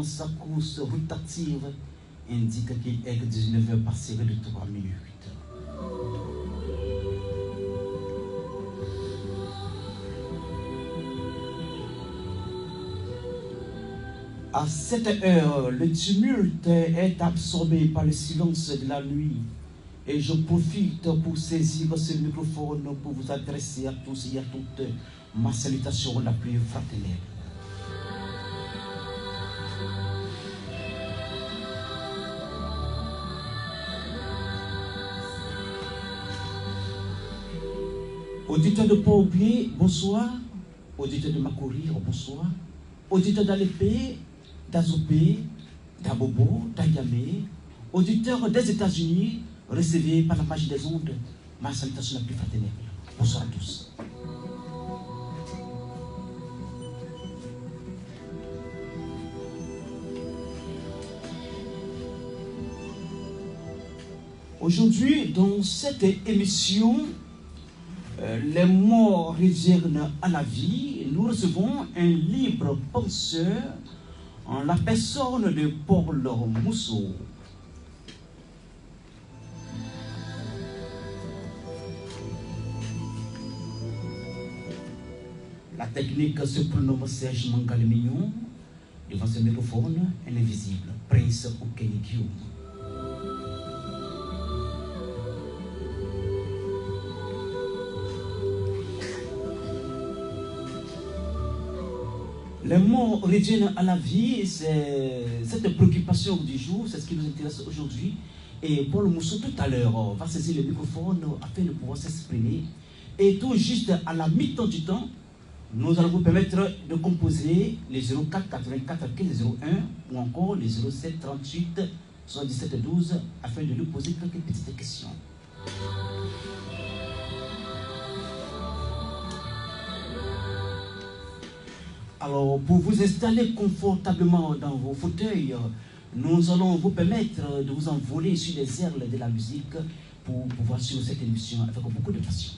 dans sa course rotative indique qu'il est 19h passé de 3 minutes. À cette heure, le tumulte est absorbé par le silence de la nuit. Et je profite pour saisir ce microphone pour vous adresser à tous et à toutes ma salutation la plus fraternelle. Auditeurs de Port-Oublié, bonsoir. Auditeurs de Makori, bonsoir. Auditeurs d'Alépé, d'Azopé, d'Abobo, d'Ayamé. Auditeurs des États-Unis, recevez par la magie des ondes ma salutation la plus fraternelle. Bonsoir à tous. Aujourd'hui, dans cette émission, les morts reviennent à la vie. Nous recevons un libre penseur en la personne de Paul Mousseau. La technique se prénomme Serge Mangal-Mignon. Devant ce microphone, un invisible, Prince Okenikium. Les morts reviennent à la vie, c'est cette préoccupation du jour, c'est ce qui nous intéresse aujourd'hui. Et Paul Mousseau, tout à l'heure, va saisir le microphone afin de pouvoir s'exprimer. Et tout juste à la mi-temps du temps, nous allons vous permettre de composer les 04 84 15 01 ou encore les 07 38 77 12 afin de lui poser quelques petites questions. Alors, pour vous installer confortablement dans vos fauteuils, nous allons vous permettre de vous envoler sur les airs de la musique pour pouvoir suivre cette émission avec beaucoup de passion.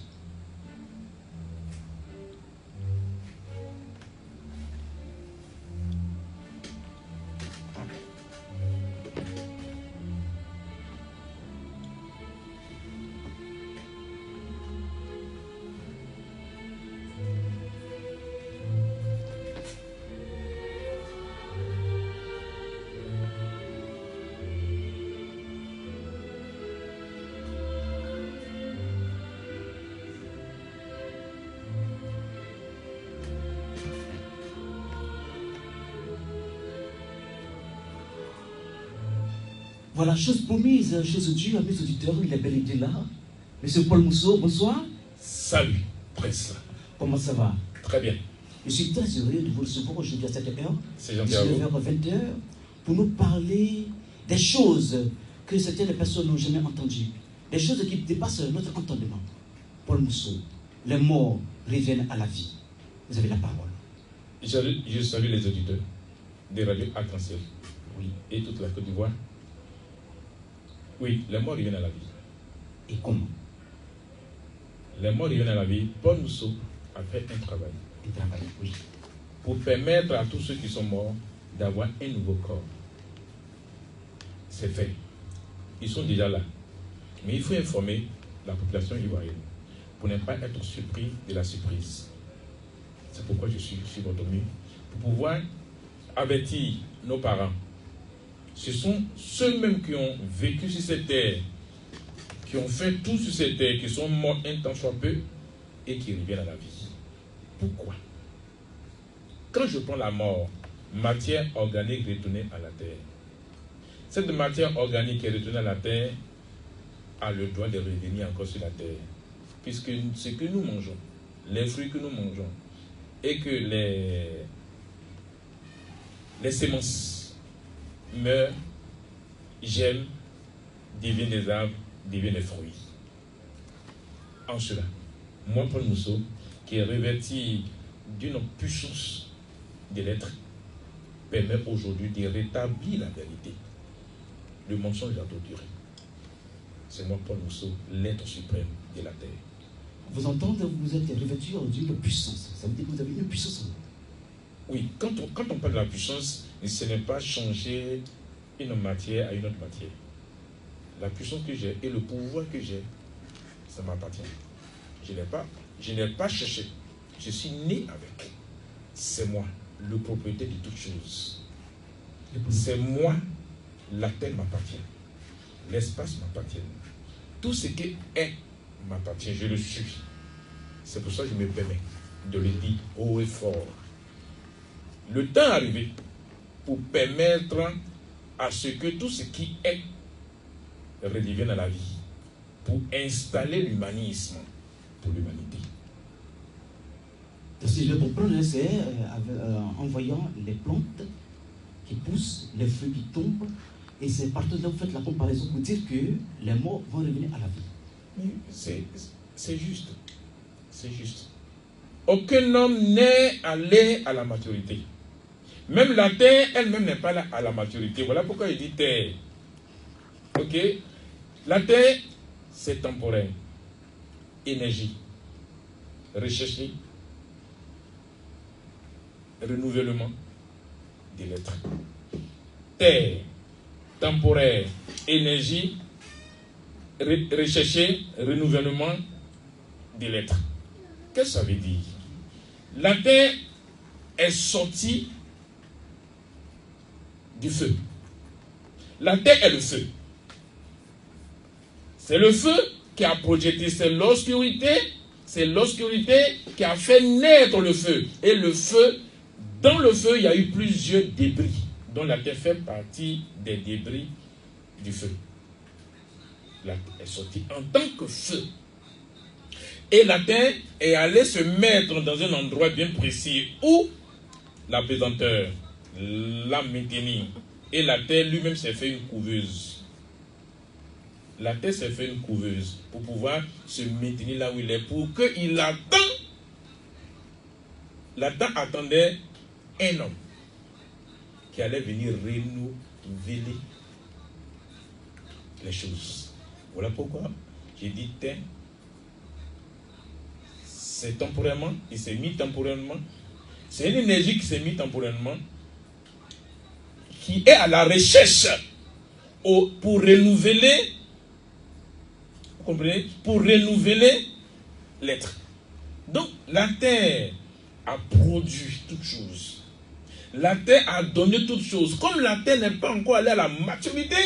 Voilà, chose promise, chose due à mes auditeurs, il est bel et bien là. Monsieur Paul Mousseau, bonsoir. Salut, Prince. Comment ça va? Très bien. Je suis très heureux de vous recevoir aujourd'hui à cette heure, C'est gentil à vous. 19h-20h, pour nous parler des choses que certaines personnes n'ont jamais entendues, des choses qui dépassent notre entendement. Paul Mousseau, les morts reviennent à la vie. Vous avez la parole. Je salue les auditeurs des radios Arc-en-Ciel, oui, et toute la Côte d'Ivoire. Oui, les morts reviennent à la vie. Et comment? Les morts reviennent à la vie. Paul Mousseau a fait un travail. Un travail, oui. Pour permettre à tous ceux qui sont morts d'avoir un nouveau corps. C'est fait. Ils sont déjà là. Mais il faut informer la population ivoirienne pour ne pas être surpris de la surprise. C'est pourquoi je suis sur votre mieux. Pour pouvoir avertir nos parents. Ce sont ceux-mêmes qui ont vécu sur cette terre, qui ont fait tout sur cette terre, qui sont morts un temps soit peu et qui reviennent à la vie. Pourquoi? Quand je prends la mort, matière organique retournée à la terre, cette matière organique qui est retournée à la terre a le droit de revenir encore sur la terre. Puisque ce que nous mangeons, les fruits que nous mangeons, et que les semences meurent, germent, deviennent des arbres, deviennent des fruits. En cela, moi, Paul Mousseau, qui est revêtu d'une puissance de l'être, permet aujourd'hui de rétablir la vérité. Le mensonge a torturé. C'est moi, Paul Mousseau, l'être suprême de la terre. Vous entendez, vous êtes revêtu d'une puissance. Ça veut dire que vous avez une puissance en vous. Oui, quand on parle de la puissance, ce n'est pas changer une matière à une autre matière. La puissance que j'ai et le pouvoir que j'ai, ça m'appartient. Je n'ai pas cherché. Je suis né avec. C'est moi, le propriétaire de toutes choses. C'est moi, la terre m'appartient. L'espace m'appartient. Tout ce qui est m'appartient, je le suis. C'est pour ça que je me permets de le dire haut et fort. Le temps est arrivé pour permettre à ce que tout ce qui est redevienne à la vie, pour installer l'humanisme pour l'humanité. Si je comprends, c'est en voyant les plantes qui poussent, les feuilles qui tombent, et c'est partout là où vous faites la comparaison pour dire que les morts vont revenir à la vie. Oui, c'est juste. C'est juste. Aucun homme n'est allé à la maturité. Même la terre elle-même n'est pas là à la maturité. Voilà pourquoi il dit terre. Ok? La terre, c'est temporaire. Énergie. Recherche. Renouvellement des lettres. Terre, temporaire, énergie, rechercher, renouvellement des lettres. Qu'est-ce que ça veut dire? La terre est sortie du feu. La terre est le feu. C'est le feu qui a projeté, c'est l'obscurité qui a fait naître le feu. Et le feu, dans le feu, il y a eu plusieurs débris, dont la terre fait partie des débris du feu. La terre est sortie en tant que feu. Et la terre est allée se mettre dans un endroit bien précis où la pesanteur l'a maintenue. Et la terre lui-même s'est fait une couveuse. La terre s'est fait une couveuse pour pouvoir se maintenir là où il est. Pour qu'il attend. La terre attendait un homme qui allait venir renouveler les choses. Voilà pourquoi j'ai dit terre. C'est temporairement, il s'est mis temporairement. C'est une énergie qui s'est mise temporairement, qui est à la recherche pour renouveler, vous comprenez, pour renouveler l'être. Donc la terre a produit toutes choses. La terre a donné toutes choses. Comme la terre n'est pas encore allée à la maturité,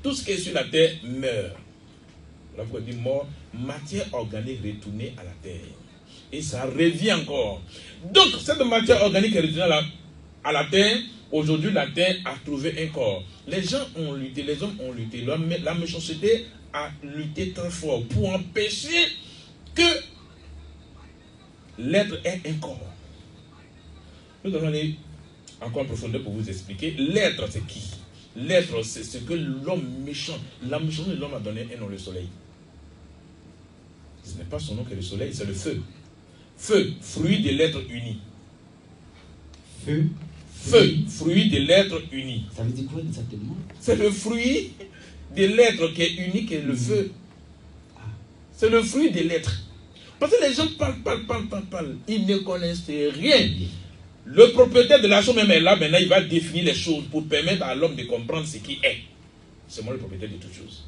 tout ce qui est sur la terre meurt. Là, vous dit mort, matière organique retournée à la terre. Et ça revient encore. Donc, cette matière organique est retournée à la terre. Aujourd'hui, la terre a trouvé un corps. Les gens ont lutté, les hommes ont lutté. La méchanceté a lutté très fort pour empêcher que l'être ait un corps. Nous allons aller encore en profondeur pour vous expliquer. L'être, c'est qui? L'être, c'est ce que l'homme méchant, la méchanceté de l'homme a donné un nom, le soleil. Ce n'est pas son nom qui est le soleil, c'est le feu. Feu, fruit de l'être uni. Feu, fruit de l'être uni. Ça veut dire quoi exactement? C'est le fruit de l'être qui est unique et le feu. C'est le fruit de l'être. Parce que les gens parlent. Ils ne connaissent rien. Le propriétaire de la chose même est là, maintenant il va définir les choses pour permettre à l'homme de comprendre ce qui est. C'est moi le propriétaire de toutes choses.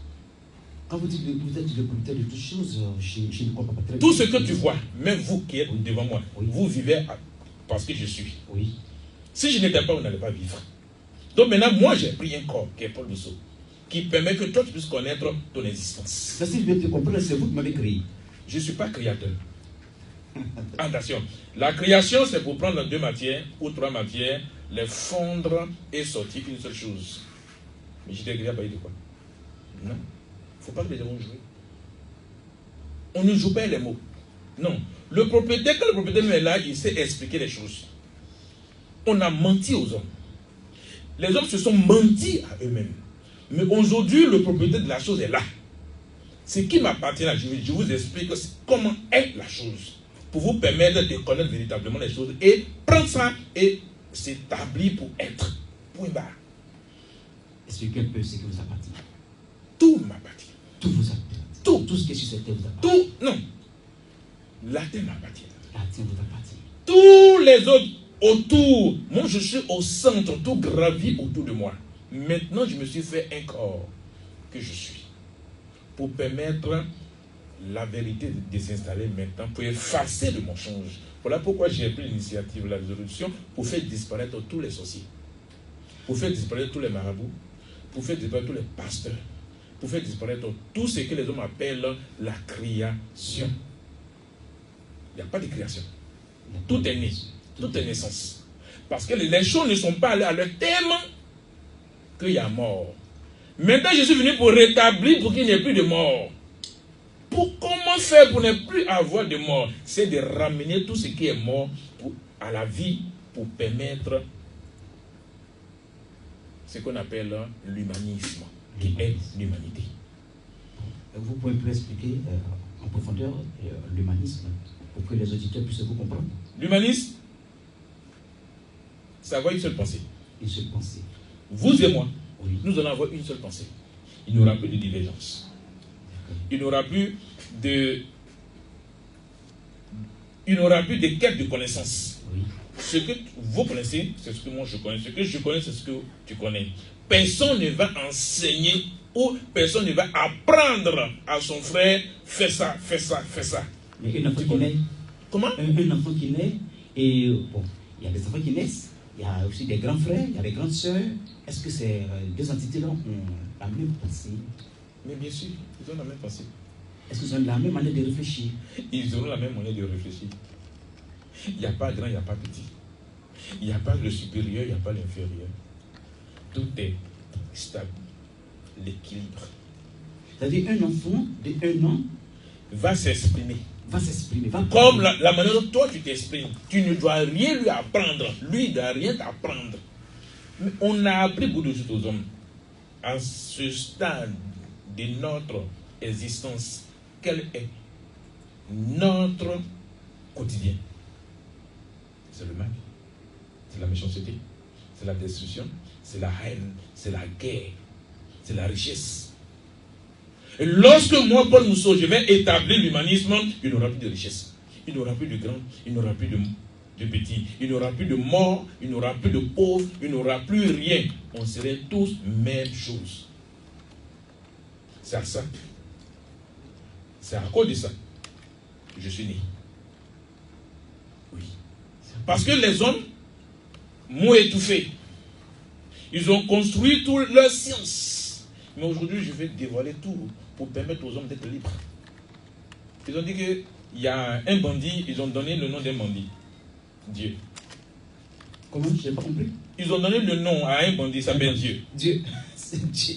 Quand vous dites que vous êtes le propriétaire de toutes choses, je ne comprends pas très bien. Tout ce que tu vois, même vous qui êtes devant moi, vous vivez parce que je suis. Oui. Si je n'étais pas, vous n'allez pas vivre. Donc maintenant, moi j'ai pris un corps qui est Paul Bissot, qui permet que toi tu puisses connaître ton existence. Ça, si je vais te comprendre, c'est vous qui m'avez créé. Je ne suis pas créateur. Attention, la création c'est pour prendre deux matières ou trois matières, les fondre et sortir une seule chose. Mais je t'ai créé à parler de quoi? Non. Il ne faut pas que les gens jouent. On ne joue pas les mots. Non. Le propriétaire, quand le propriétaire est là, il sait expliquer les choses. On a menti aux hommes. Les hommes se sont mentis à eux-mêmes. Mais aujourd'hui, le propriétaire de la chose est là. Ce qui m'appartient là, je vous explique comment est la chose. Pour vous permettre de connaître véritablement les choses et prendre ça et s'établir pour être. Point barre. Expliquez un peu ce qui vous appartient. Tout m'appartient. Tout vous appartient. Tout ce qui est sur cette terre vous appartient. Tout, non. La terre m'appartient. La terre vous appartient. Tous les autres autour. Moi, je suis au centre, tout gravit autour de moi. Maintenant, je me suis fait un corps que je suis. Pour permettre la vérité de s'installer maintenant, pour effacer le mensonge. Voilà pourquoi j'ai pris l'initiative, la résolution, pour faire disparaître tous les sorciers, pour faire disparaître tous les marabouts, pour faire disparaître tous les pasteurs, pour faire disparaître tout ce que les hommes appellent la création. Il n'y a pas de création. Tout est né. Tout est naissance. Parce que les choses ne sont pas allées à leur terme qu'il y a mort. Maintenant, je suis venu pour rétablir, pour qu'il n'y ait plus de mort. Comment faire pour ne plus avoir de mort? C'est de ramener tout ce qui est mort à la vie pour permettre ce qu'on appelle l'humanisme, qui est l'humanité. Vous pouvez plus expliquer en profondeur l'humanisme pour que les auditeurs puissent vous comprendre? L'humanisme, c'est avoir une seule pensée. Une seule pensée. Vous et moi, oui. Nous allons avoir une seule pensée. Il n'y aura plus de divergence. Il n'y aura plus de quête de connaissance. Oui. Ce que vous connaissez, c'est ce que moi je connais. Ce que je connais, c'est ce que tu connais. Personne ne va enseigner ou personne ne va apprendre à son frère, fais ça, fais ça, fais ça. Mais un enfant qui naît. Comment? Un enfant qui naît, et bon, il y a des enfants qui naissent, il y a aussi des grands frères, il y a des grandes sœurs. Est-ce que ces deux entités-là ont la même pensée? Mais bien sûr, ils ont la même pensée. Est-ce qu'ils ont la même manière de réfléchir? Ils auront la même manière de réfléchir. Il n'y a pas grand, il n'y a pas petit. Il n'y a pas le supérieur, il n'y a pas l'inférieur. Tout est stable. L'équilibre. C'est-à-dire un enfant de 1 an va s'exprimer. Comme la manière dont toi tu t'exprimes. Tu ne dois rien lui apprendre. Lui, il ne doit rien t'apprendre. On a appris beaucoup de choses aux hommes. À ce stade de notre existence, quel est notre quotidien? C'est le mal, c'est la méchanceté, c'est la destruction, c'est la haine, c'est la guerre, c'est la richesse. Et lorsque moi, Paul Mousseau, je vais établir l'humanisme, il n'y aura plus de richesse, il n'y aura plus de grands, il n'y aura plus de petits, il n'y aura plus de morts, il n'y aura plus de pauvres, il n'y aura plus rien. On serait tous même chose. C'est à ça. C'est à cause de ça que je suis né. Oui. Parce que les hommes m'ont étouffé. Ils ont construit toute leur science. Mais aujourd'hui, je vais dévoiler tout pour permettre aux hommes d'être libres. Ils ont dit qu'il y a un bandit, ils ont donné le nom d'un bandit. Dieu. Comment? Je n'ai pas compris. Ils ont donné le nom à un bandit, il s'appelle Dieu. Dieu,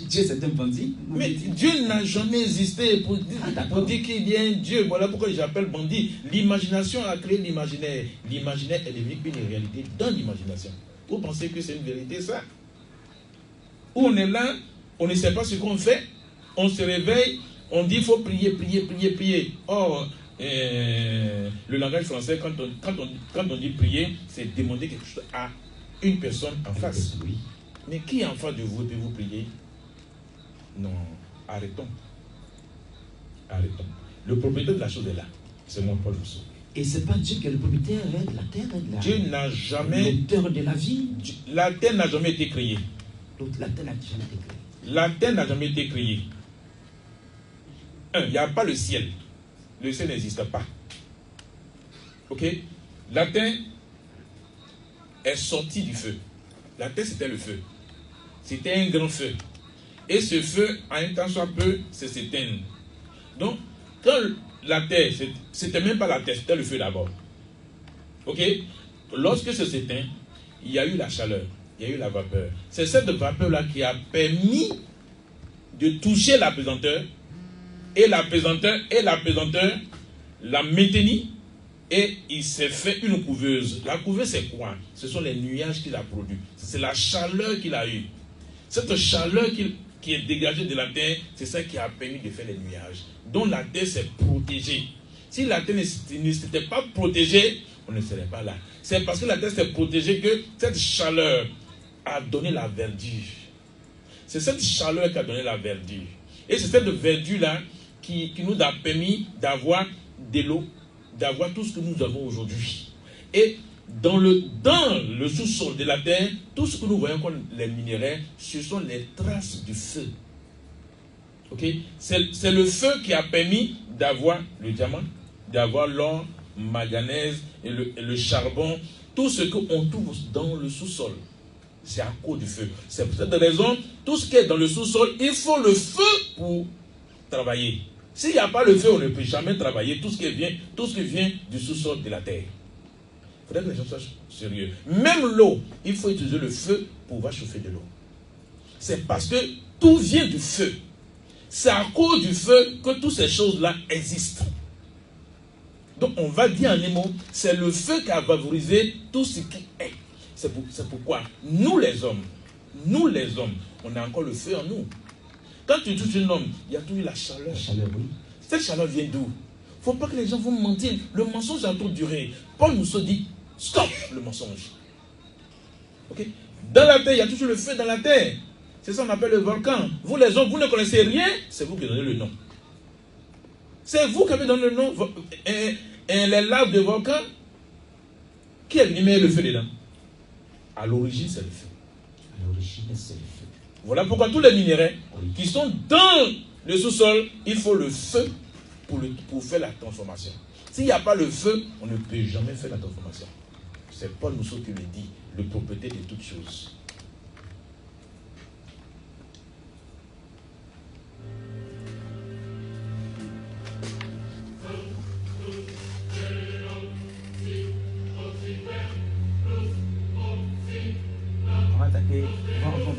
c'est un bandit. Mais Dieu n'a jamais existé pour dire qu'il y a un Dieu. Voilà pourquoi j'appelle bandit. L'imagination a créé l'imaginaire. L'imaginaire est devenu une réalité dans l'imagination. Vous pensez que c'est une vérité, ça? Où on est là, on ne sait pas ce qu'on fait. On se réveille, on dit qu'il faut prier, prier, prier, prier. Or, le langage français, quand on dit prier, c'est demander quelque chose à une personne en face. Oui. Mais qui en face de vous peut vous prier? Non, arrêtons. Arrêtons. Le propriétaire de la chose est là. C'est moi, Paul Mousseau. Et c'est pas Dieu qui est le propriétaire de la terre, Dieu n'a jamais. L'auteur de la vie. La terre n'a jamais été créée. Donc la terre n'a jamais été créée. La terre n'a jamais été créée. Il n'y a pas le ciel. Le ciel n'existe pas. Ok? La terre est sortie du feu. La terre, c'était le feu. C'était un grand feu. Et ce feu, à un temps soit peu, se s'éteint. Donc, quand la terre, c'était même pas la terre, c'était le feu d'abord. Ok? Lorsque ça s'éteint, il y a eu la chaleur, il y a eu la vapeur. C'est cette vapeur-là qui a permis de toucher la pesanteur. Et la pesanteur l'a maintenu. Et il s'est fait une couveuse. La couveuse, c'est quoi? Ce sont les nuages qu'il a produits. C'est la chaleur qu'il a eue. Cette chaleur qui est dégagée de la terre, c'est ça qui a permis de faire les nuages. Donc la terre s'est protégée. Si la terre ne s'était pas protégée, on ne serait pas là. C'est parce que la terre s'est protégée que cette chaleur a donné la verdure. C'est cette chaleur qui a donné la verdure. Et c'est cette verdure-là qui nous a permis d'avoir de l'eau, d'avoir tout ce que nous avons aujourd'hui. Et dans le sous-sol de la terre, tout ce que nous voyons comme les minéraux, ce sont les traces du feu. Okay? C'est le feu qui a permis d'avoir le diamant, d'avoir l'or, manganèse et le charbon, tout ce qu'on trouve dans le sous-sol. C'est à cause du feu. C'est pour cette raison, tout ce qui est dans le sous-sol, il faut le feu pour travailler. S'il n'y a pas le feu, on ne peut jamais travailler tout ce qui vient du sous-sol de la terre. Il faudrait que les gens soient sérieux. Même l'eau, il faut utiliser le feu pour pouvoir chauffer de l'eau. C'est parce que tout vient du feu. C'est à cause du feu que toutes ces choses-là existent. Donc on va dire en un mot, c'est le feu qui a favorisé tout ce qui est. C'est pourquoi nous les hommes, on a encore le feu en nous. Quand tu touches un homme, il y a toujours la chaleur. Oui. Cette chaleur vient d'où? Il ne faut pas que les gens vont mentir. Le mensonge a trop duré. Paul nous dit, stop le mensonge. Okay? Dans la terre, il y a toujours le feu dans la terre. C'est ça qu'on appelle le volcan. Vous les hommes, vous ne connaissez rien, c'est vous qui donnez le nom. C'est vous qui avez donné le nom. Les laves de volcan, qui est venu mettre le feu dedans? À l'origine, c'est le feu. À l'origine, c'est le feu. Voilà pourquoi tous les minéraux qui sont dans le sous-sol, il faut le feu pour faire la transformation. S'il n'y a pas le feu, on ne peut jamais faire la transformation. C'est Paul Mousseau qui le dit, le propriété de toutes choses.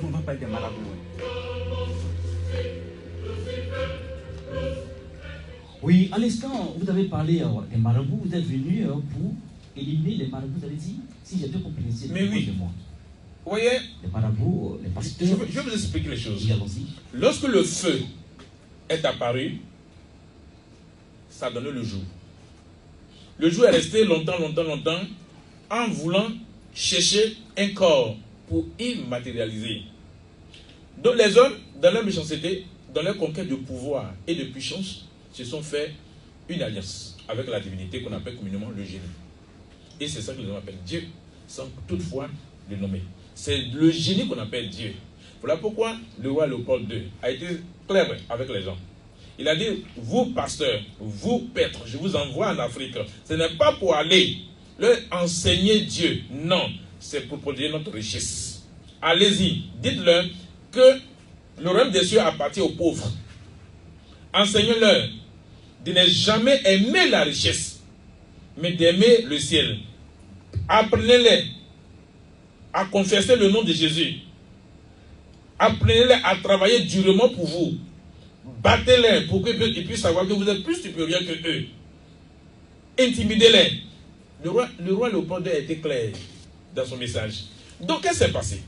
On va parler des marabouts. Oui, à l'instant, vous avez parlé des marabouts, vous êtes venu pour éliminer les marabouts, vous avez dit, si j'ai bien compris, c'est mais oui. De moi. Vous voyez, les marabouts, les pasteurs. Je vais vous expliquer les choses. Oui, lorsque le feu est apparu, ça donnait le jour. Le jour est resté longtemps, en voulant chercher un corps pour y matérialiser. Donc les hommes, dans leur méchanceté, dans leur conquête de pouvoir et de puissance, se sont fait une alliance avec la divinité qu'on appelle communément le génie. Et c'est ça que les hommes appellent Dieu, sans toutefois le nommer. C'est le génie qu'on appelle Dieu. Voilà pourquoi le roi Léopold II a été clair avec les gens. Il a dit, vous pasteurs, vous pêtres, je vous envoie en Afrique. Ce n'est pas pour aller leur enseigner Dieu, non. C'est pour protéger notre richesse. Allez-y, dites-leur que le royaume des cieux appartient aux pauvres. Enseignez-leur de ne jamais aimer la richesse, mais d'aimer le ciel. Apprenez-les à confesser le nom de Jésus. Apprenez-les à travailler durement pour vous. Battez-les pour qu'ils puissent savoir que vous êtes plus supérieurs que eux. Intimidez-les. Le roi Léopold a été clair dans son message. Donc, qu'est-ce qui s'est passé?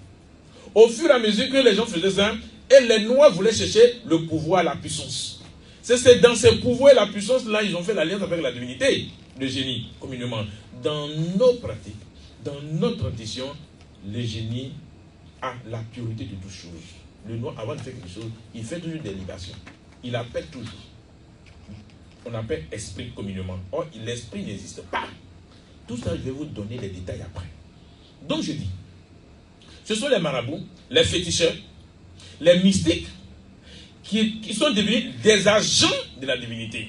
Au fur et à mesure que les gens faisaient ça, et les Noirs voulaient chercher le pouvoir, la puissance. C'est dans ces pouvoirs et la puissance-là, ils ont fait l'alliance avec la divinité, le génie, communément. Dans nos pratiques, dans notre tradition, le génie a la purité de toutes choses. Le Noir, avant de faire quelque chose, il fait toujours des libations. Il appelle toujours. On appelle esprit communément. Or, l'esprit n'existe pas. Tout ça, je vais vous donner les détails après. Donc, je dis, ce sont les marabouts, les féticheurs, les mystiques, qui sont devenus des agents de la divinité.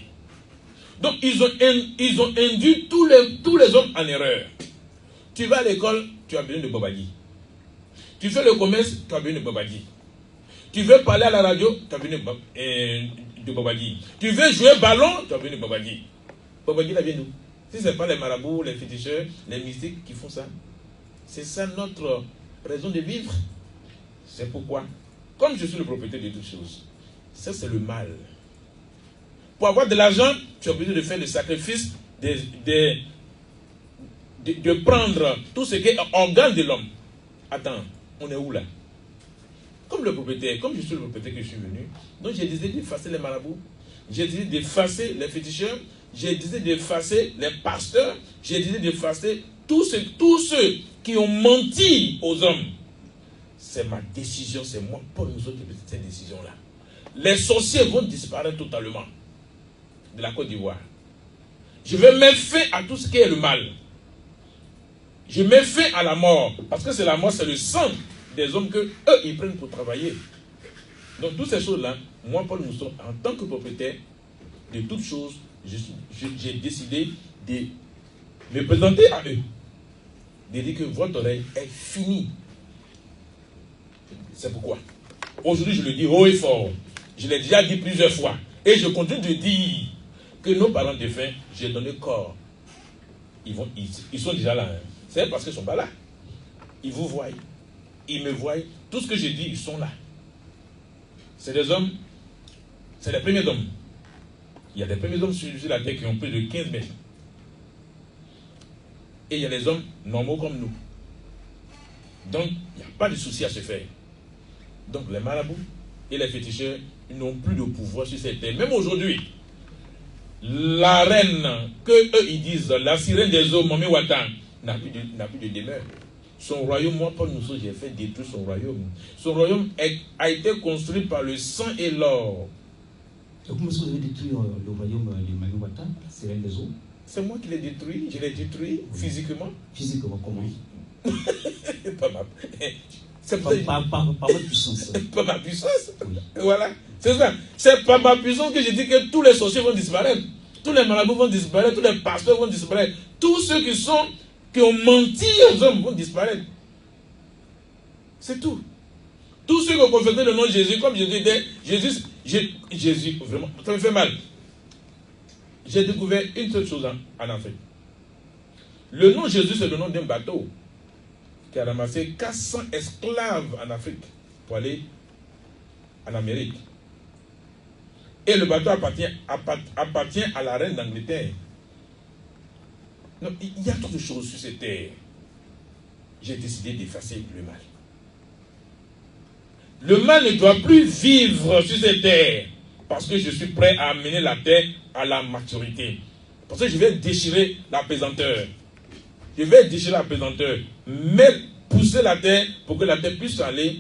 Donc, ils ont induit tous les hommes en erreur. Tu vas à l'école, tu as besoin de Bobadi. Tu fais le commerce, tu as besoin de Bobadi. Tu veux parler à la radio, tu as besoin de Bobadi. Tu veux jouer ballon, tu as besoin de Bobadi. Bobadi, là vient d'où? Si ce n'est pas les marabouts, les féticheurs, les mystiques qui font ça, c'est ça notre raison de vivre. C'est pourquoi, comme je suis le propriétaire de toutes choses, ça c'est le mal. Pour avoir de l'argent, tu as besoin de faire le sacrifice de prendre tout ce qui est organe de l'homme. Attends, on est où là? Comme le propriétaire, comme je suis le propriétaire que je suis venu, donc j'ai décidé d'effacer les marabouts, j'ai décidé d'effacer les féticheurs, j'ai décidé d'effacer les pasteurs, j'ai décidé d'effacer tous ceux qui ont menti aux hommes. C'est ma décision, c'est moi, Paul Mousseau, qui ai pris cette décision-là. Les sorciers vont disparaître totalement de la Côte d'Ivoire. Je vais mettre fin à tout ce qui est le mal. Je mets fin à la mort. Parce que c'est la mort, c'est le sang des hommes que eux, ils prennent pour travailler. Donc, toutes ces choses-là, moi, Paul Mousson, en tant que propriétaire de toutes choses, j'ai décidé de me présenter à eux. De dire que votre règne est fini. C'est pourquoi. Aujourd'hui, je le dis haut et fort. Je l'ai déjà dit plusieurs fois. Et je continue de dire que nos parents défunts, j'ai donné corps. Ils sont déjà là. Hein. C'est parce qu'ils ne sont pas là. Ils vous voient. Ils me voient. Tout ce que je dis, ils sont là. C'est des hommes. C'est les premiers hommes. Il y a des premiers hommes sur la terre qui ont plus de 15 mètres. Et il y a des hommes normaux comme nous. Donc, il n'y a pas de souci à se faire. Donc, les marabouts et les féticheurs, ils n'ont plus de pouvoir sur cette terre. Même aujourd'hui, la reine, que eux ils disent, la sirène des eaux, Mami Watan, n'a plus de demeure. Son royaume, moi, Paul Mousson, j'ai fait détruire son royaume. Son royaume a été construit par le sang et l'or. Donc, comment est-ce que vous avez détruit le royaume de Mami Watan, la sirène des eaux? C'est moi qui l'ai détruit. Je l'ai détruit physiquement. Physiquement, comment? C'est pas votre puissance. Pas ma puissance. Oui. Voilà. C'est ça. C'est pas ma puissance que je dis que tous les sorciers vont disparaître. Tous les marabouts vont disparaître. Tous les pasteurs vont disparaître. Tous ceux qui ont menti aux hommes vont disparaître. C'est tout. Tous ceux qui ont confessé le nom de Jésus, comme Jésus était, Jésus, vraiment, ça me fait mal. J'ai découvert une seule chose en Afrique. Le nom Jésus, c'est le nom d'un bateau qui a ramassé 400 esclaves en Afrique pour aller en Amérique. Et le bateau appartient à la reine d'Angleterre. Non, il y a trop de choses sur cette terre. J'ai décidé d'effacer le mal. Le mal ne doit plus vivre sur cette terre parce que je suis prêt à amener la terre à la maturité. Parce que je vais déchirer la pesanteur. Je vais déchirer la pesanteur, mais pousser la terre pour que la terre puisse aller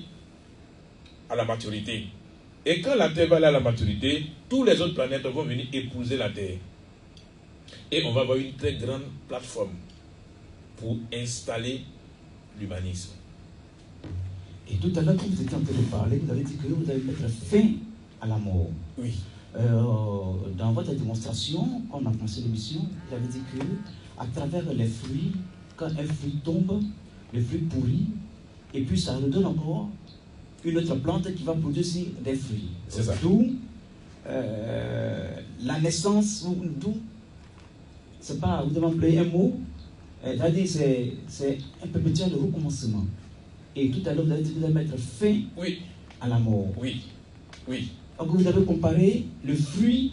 à la maturité. Et quand la terre va aller à la maturité, tous les autres planètes vont venir épouser la terre. Et on va avoir une très grande plateforme pour installer l'humanisme. Et tout à l'heure, quand vous étiez en train de parler, vous avez dit que vous allez mettre fin à la mort. Oui. Dans votre démonstration, quand on a commencé l'émission, vous avez dit que à travers les fruits, quand un fruit tombe, le fruit pourrit, et puis ça redonne encore une autre plante qui va produire des fruits. C'est ça. D'où la naissance, d'où, c'est pas, vous devez employer un mot, c'est-à-dire c'est un perpétuel recommencement. Et tout à l'heure, vous avez dit que vous allez mettre fin à la mort. Oui, oui. Donc vous avez comparé le fruit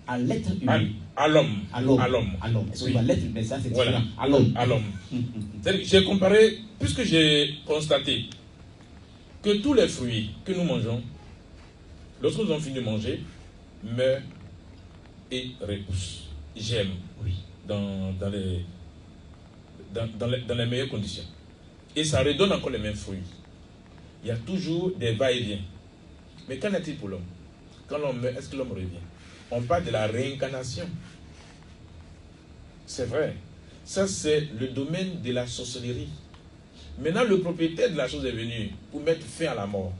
à l'être humain. À l'homme. À l'homme. À l'homme. Est-ce que l'être humain, ça c'est voilà. différent. À l'homme. À l'homme. J'ai comparé, puisque j'ai constaté que tous les fruits que nous mangeons, lorsque nous avons fini de manger, meurent et repoussent. J'aime. Oui. Dans les meilleures conditions. Et ça redonne encore les mêmes fruits. Il y a toujours des va-et-vient. Mais qu'en est-il pour l'homme? Quand l'homme meurt, est-ce que l'homme revient? On parle de la réincarnation. C'est vrai. Ça, c'est le domaine de la sorcellerie. Maintenant, le propriétaire de la chose est venu pour mettre fin à la mort,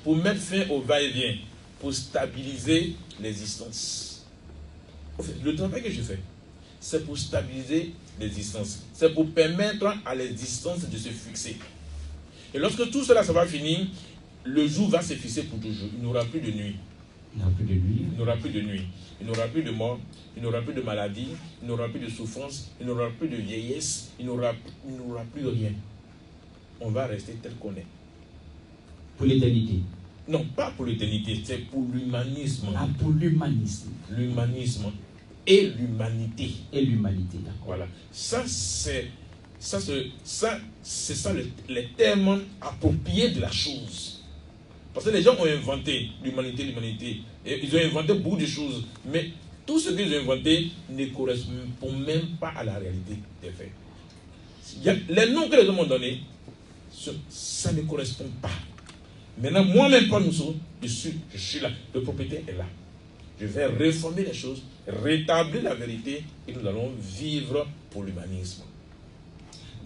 pour mettre fin au va-et-vient, pour stabiliser l'existence. En fait, le travail que je fais, c'est pour stabiliser l'existence. C'est pour permettre à l'existence de se fixer. Et lorsque tout cela, ça va finir, le jour va se fixer pour toujours. Il n'y aura plus de nuit. Il n'y aura plus de nuit. Il n'y aura plus de nuit. Il n'y aura plus de mort. Il n'y aura plus de maladie. Il n'y aura plus de souffrance. Il n'y aura plus de vieillesse. Il n'y aura plus de rien. On va rester tel qu'on est. Pour l'éternité. Non, pas pour l'éternité. C'est pour l'humanisme. Ah, pour l'humanisme. L'humanisme. Et l'humanité. Et l'humanité, d'accord. Voilà. Ça, c'est les termes appropriés de la chose. Parce que les gens ont inventé l'humanité. Et ils ont inventé beaucoup de choses. Mais tout ce qu'ils ont inventé ne correspond même pas à la réalité des faits. Les noms que les hommes ont donnés, ça ne correspond pas. Maintenant, moi-même, Paul Mousson, je suis là. Le propriétaire est là. Je vais réformer les choses, rétablir la vérité et nous allons vivre pour l'humanisme.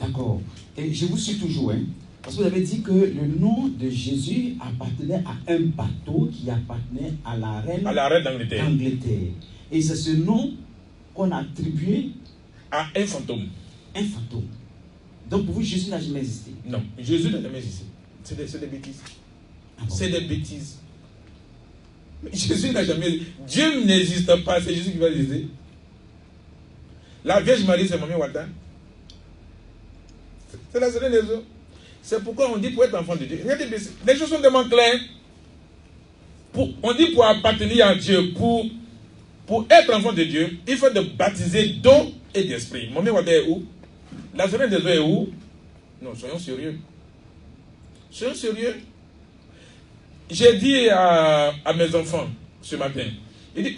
D'accord. Et je vous suis toujours, hein. Parce que vous avez dit que le nom de Jésus appartenait à un bateau qui appartenait à la reine d'Angleterre. Et c'est ce nom qu'on a attribué à un fantôme. Un fantôme. Donc pour vous, Jésus n'a jamais existé? Non, Jésus n'a jamais existé. C'est des bêtises. Ah bon? C'est des bêtises. Jésus n'a jamais... Dieu n'existe pas, c'est Jésus qui va exister. La Vierge Marie, c'est Mamie Walter. C'est la seule des autres. C'est pourquoi on dit pour être enfant de Dieu. Les choses sont tellement claires. On dit pour appartenir à Dieu, pour être enfant de Dieu, il faut être baptisé d'eau et d'esprit. Mamie Walter est où? La seule des autres est où? Non, soyons sérieux. Soyons sérieux. J'ai dit à mes enfants ce matin,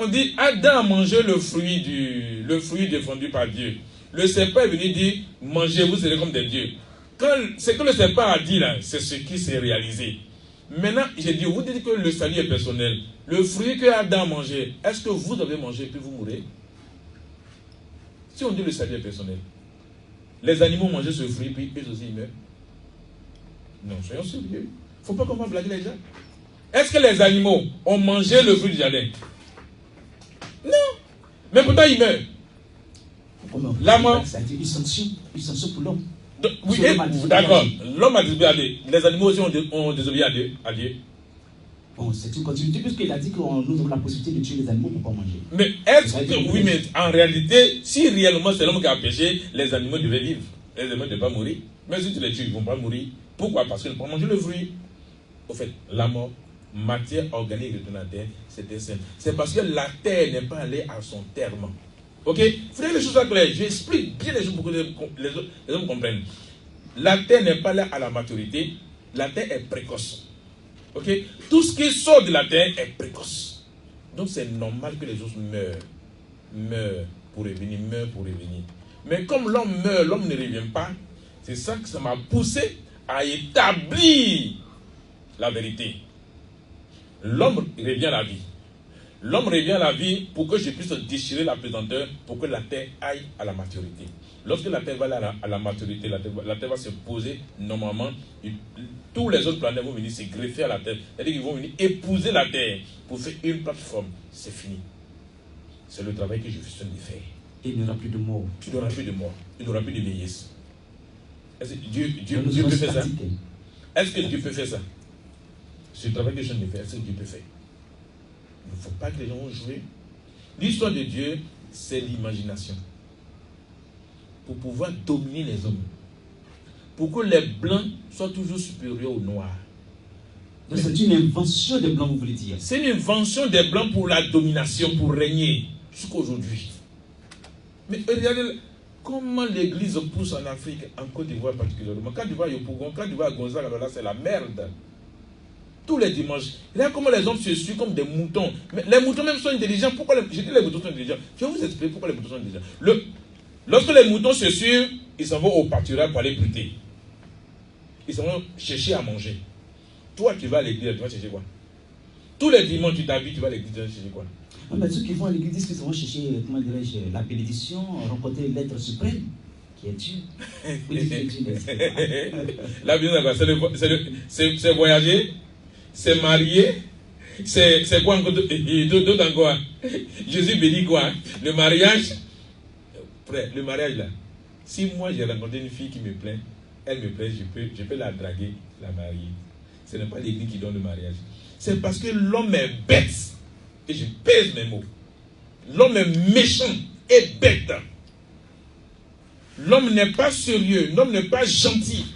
on dit Adam a mangé le fruit défendu par Dieu. Le serpent est venu dire mangez, vous serez comme des dieux. Ce que le serpent a dit là, c'est ce qui s'est réalisé. Maintenant, j'ai dit, vous dites que le salut est personnel. Le fruit que Adam a mangé, est-ce que vous avez mangé puis vous mourrez? Si on dit le salut est personnel, les animaux mangeaient ce fruit puis eux aussi ils meurent. Non, soyons sérieux. Il ne faut pas qu'on va blaguer les gens. Est-ce que les animaux ont mangé le fruit du jardin? Non. Mais pourtant ils meurent. La mort. Ça a été une sanction pour l'homme. Oui, d'accord. L'homme a désobéi. Les animaux aussi ont désobéi à Dieu. Bon, c'est une continuité puisqu'il a dit que nous avons la possibilité de tuer les animaux pour ne pas manger. Mais est-ce que, oui, mais en réalité, si réellement c'est l'homme qui a péché, les animaux devaient vivre. Les animaux ne devaient pas mourir. Mais si tu les tues, ils ne vont pas mourir. Pourquoi? Parce qu'ils ne peuvent pas manger le fruit. Au fait, la mort, matière organique de la terre, c'était simple. C'est parce que la terre n'est pas allée à son terme. Ok? Il faudrait que les choses soient claires. J'explique bien les choses pour que les hommes comprennent. La terre n'est pas là à la maturité. La terre est précoce. Ok? Tout ce qui sort de la terre est précoce. Donc c'est normal que les choses meurent pour revenir, Mais comme l'homme meurt, l'homme ne revient pas. C'est ça que ça m'a poussé à établir la vérité. L'homme revient à la vie. L'homme revient à la vie pour que je puisse déchirer la pesanteur, pour que la terre aille à la maturité. Lorsque la terre va aller à la maturité, la terre va se poser normalement. Tous les autres planètes vont venir se greffer à la terre. C'est-à-dire qu'ils vont venir épouser la terre pour faire une plateforme. C'est fini. C'est le travail que je suis en train de faire. Et il n'y aura plus de mort. Il n'y aura plus de mort. Il n'y aura plus de vieillesse. Est-ce que Dieu peut faire ça? Est-ce que Dieu peut faire ça? C'est le travail que je suis en train de faire. Est-ce que Dieu peut faire? Il ne faut pas que les gens vont jouer. L'histoire de Dieu, c'est l'imagination. Pour pouvoir dominer les hommes. Pour que les blancs soient toujours supérieurs aux noirs. Donc c'est une invention des blancs, vous voulez dire? C'est une invention des blancs pour la domination, pour régner, jusqu'à aujourd'hui. Mais regardez comment l'église pousse en Afrique, en Côte d'Ivoire particulièrement. Quand tu vas à Yopougon, quand tu vas à Gonzague, alors là c'est la merde. Tous les dimanches. Regarde comment les hommes se suivent comme des moutons. Mais les moutons même sont intelligents. Pourquoi je dis les moutons sont intelligents? Je vais vous expliquer pourquoi les moutons sont intelligents. Lorsque les moutons se suivent, ils s'en vont au pâturage pour aller brûter. Ils s'en vont chercher à manger. Toi, tu vas à l'église, tu vas chercher quoi? Tous les dimanches, tu t'habilles, tu vas à l'église, tu vas chercher quoi? Non, mais ceux qui vont à l'église disent qu'ils vont chercher, comment dirais-je, la bénédiction, rencontrer l'être suprême, qui est Dieu. La bénédiction, c'est voyager, c'est marier, c'est quoi encore d'autre encore? Jésus bénit quoi? Le mariage. Le mariage là. Si moi j'ai rencontré une fille qui me plaît, elle me plaît, je peux la draguer, la marier. Ce n'est pas l'église qui donne le mariage. C'est parce que l'homme est bête. Et je pèse mes mots. L'homme est méchant et bête. L'homme n'est pas sérieux. L'homme n'est pas gentil.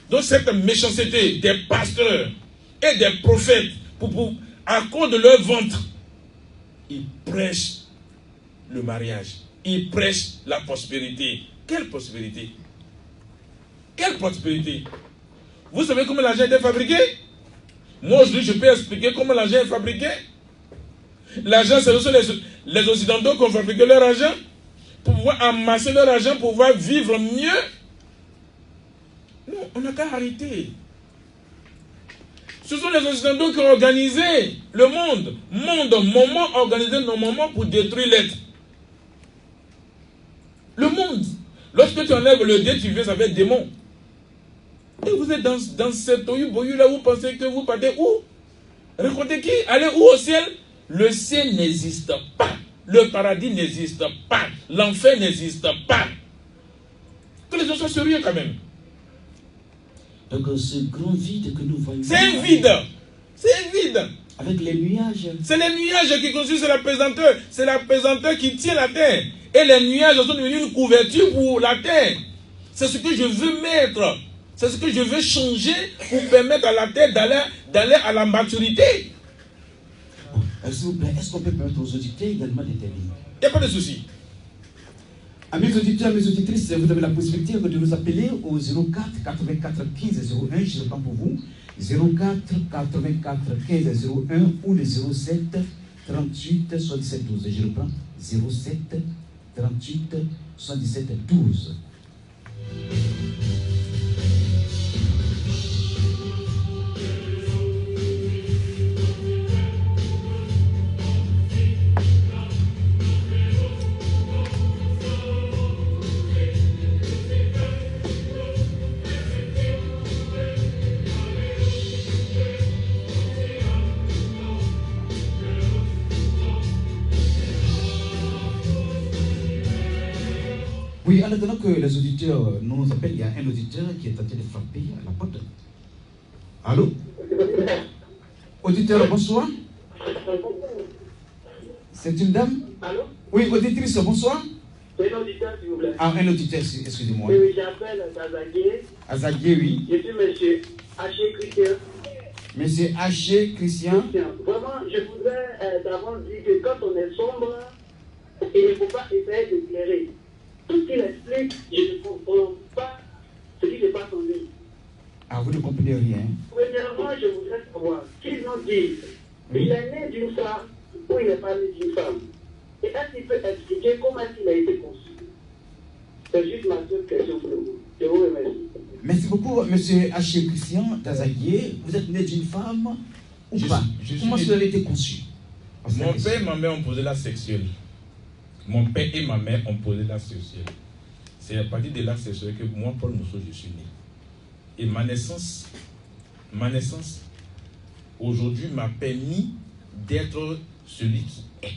Donc cette méchanceté des pasteurs et des prophètes, à cause de leur ventre, ils prêchent le mariage. Ils prêchent la prospérité. Quelle prospérité? Quelle prospérité? Vous savez comment l'argent est fabriqué? Moi aujourd'hui je peux expliquer comment l'argent est fabriqué. L'argent, c'est aussi les Occidentaux qui ont fabriqué leur argent pour pouvoir amasser leur argent, pour pouvoir vivre mieux. Non, on n'a qu'à arrêter. Ce sont les Occidentaux qui ont organisé le monde. Moment organisé normalement pour détruire l'être. Le monde. Lorsque tu enlèves le dé, tu viens, ça fait démon. Et vous êtes dans cette oyu-boyu là, vous pensez que vous partez où? Rencontrez qui? Allez où au ciel? Le ciel n'existe pas. Le paradis n'existe pas. L'enfer n'existe pas. Que les gens soient sérieux quand même. Donc ce grand vide que nous voyons. C'est un vide. C'est un vide. Avec les nuages. C'est les nuages qui constituent, c'est la pesanteur. C'est la pesanteur qui tient la terre. Et les nuages sont devenus une couverture pour la terre. C'est ce que je veux mettre. C'est ce que je veux changer pour permettre à la terre d'aller à la maturité. S'il vous plaît, est-ce qu'on peut permettre aux auditeurs également d'intervenir? Il n'y a pas de souci. Amis auditeurs, amis auditrices, vous avez la possibilité de nous appeler au 04 84 15 01, je reprends pour vous, 04 84 15 01 ou le 07 38 77 12. Je reprends, 07 38 77 12. Oui, en attendant que les auditeurs nous appellent, il y a un auditeur qui est en train de frapper à la porte. Allô? Auditeur, bonsoir. C'est une dame? Allô? Oui, auditrice, bonsoir. C'est un auditeur, s'il vous plaît. Ah, un auditeur, excusez-moi. Oui, j'appelle Azagué. Azagué, oui. Je suis monsieur Haché Christian. Monsieur Haché Christian. Vraiment, je voudrais d'abord dire que quand on est sombre, il ne faut pas essayer d'éclairer. Tout ce qu'il explique, je ne comprends pas ce qui se passe en lui. Ah, vous ne comprenez rien. Premièrement, je voudrais savoir qu'ils nous disent, il est né d'une femme ou il n'est pas né d'une femme. Et est-ce qu'il peut expliquer comment est-ce qu'il a été conçu? C'est juste ma seule question pour vous. Je vous remercie. Merci beaucoup, monsieur Haché Christian d'Azagué. Vous êtes né d'une femme ou pas? Comment cela a été conçu? Mon père et ma mère ont posé la sexuelle. Mon père et ma mère ont posé l'acte sexuel. C'est à partir de l'acte sexuel que moi, Paul Mousseau, je suis né. Et ma naissance, aujourd'hui, m'a permis d'être celui qui est.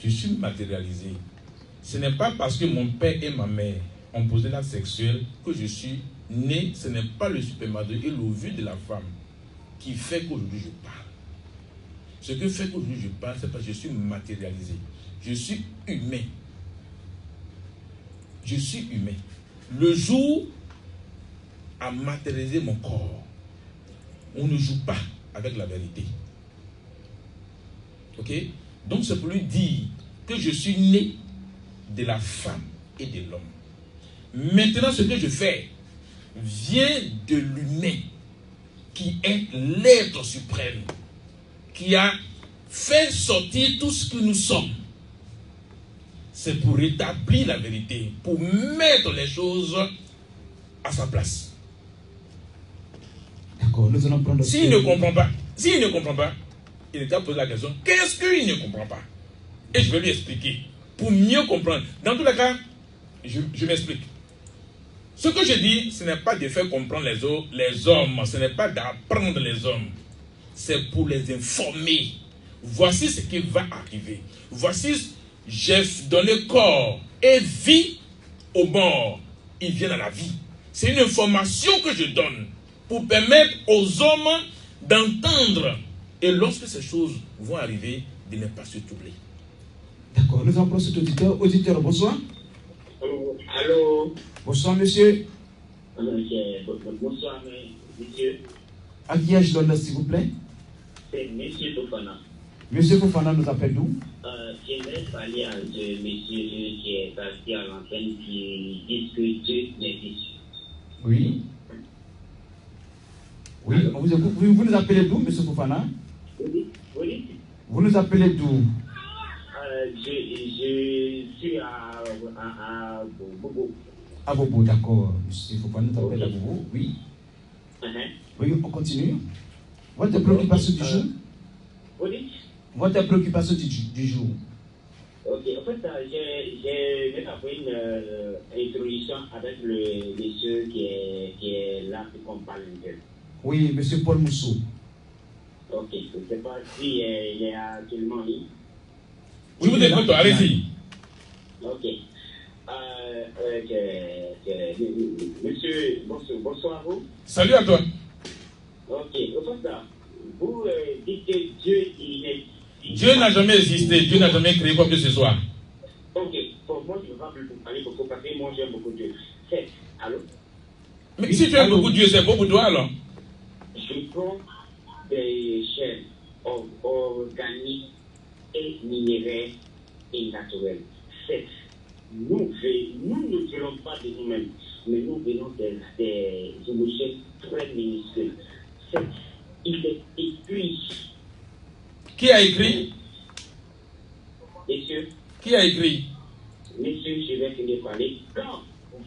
Je suis matérialisé. Ce n'est pas parce que mon père et ma mère ont posé l'acte sexuel que je suis né. Ce n'est pas le spermatozoïde et l'ovule de la femme qui fait qu'aujourd'hui je parle. Ce que fait qu'aujourd'hui je parle, c'est parce que je suis matérialisé. Je suis humain. Je suis humain. Le jour a matérialisé mon corps. On ne joue pas avec la vérité. Ok? Donc c'est pour lui dire que je suis né de la femme et de l'homme. Maintenant, ce que je fais vient de l'humain qui est l'être suprême, qui a fait sortir tout ce que nous sommes. C'est pour rétablir la vérité, pour mettre les choses à sa place. D'accord, nous allons prendre... S'il ne comprend pas, il est à poser la question, qu'est-ce qu'il ne comprend pas? Et je vais lui expliquer, pour mieux comprendre. Dans tous les cas, je m'explique. Ce que je dis, ce n'est pas de faire comprendre les hommes, ce n'est pas d'apprendre les hommes, c'est pour les informer. Voici ce qui va arriver. Voici, j'ai donné corps et vie aux morts. Ils viennent à la vie. C'est une information que je donne pour permettre aux hommes d'entendre. Et lorsque ces choses vont arriver, de ne pas se troubler. D'accord, nous allons prendre cet auditeur. Auditeur, bonsoir. Allô? Bonsoir, monsieur. Bonsoir, monsieur. À qui ai-je l'honneur, s'il vous plaît? C'est monsieur Fofana. Monsieur Fofana nous appelle d'où? J'aimerais parler à ce monsieur qui est parti à l'antenne qui dit que Dieu n'existe. Oui. Oui, on vous écoute. Vous nous appelez d'où, monsieur Fofana? Oui. Vous nous appelez d'où? Je suis à Bobo. À Bobo, d'accord. Monsieur Fofana nous appelle à Bobo, oui. Oui, on continue. Votre préoccupation du jour? Oui. Votre préoccupation du jour? Ok, en fait, j'ai fait une introduction avec le monsieur qui est là, qu'on parle de. Oui, monsieur Paul Mousseau. Ok, je ne sais pas si il est actuellement libre. Je vous écoute, allez-y. Ok. Monsieur, bonsoir à vous. Salut à toi. Ok, au fait, vous dites que Dieu, il est... Dieu n'a jamais existé, Dieu n'a jamais créé quoi que ce soit. Ok, pour moi, je ne veux pas plus parler beaucoup parce que moi, j'aime beaucoup Dieu. C'est, allô? Mais si tu aimes beaucoup Dieu, c'est beau pour toi alors? Je prends des chaînes organiques et minéraires et naturelles. C'est, nous ne venons pas de nous-mêmes, mais nous venons des émotions très minuscules. C'est, il est écrit. Qui a écrit? Messieurs. Qui a écrit? Messieurs, je vais finir par parler. Quand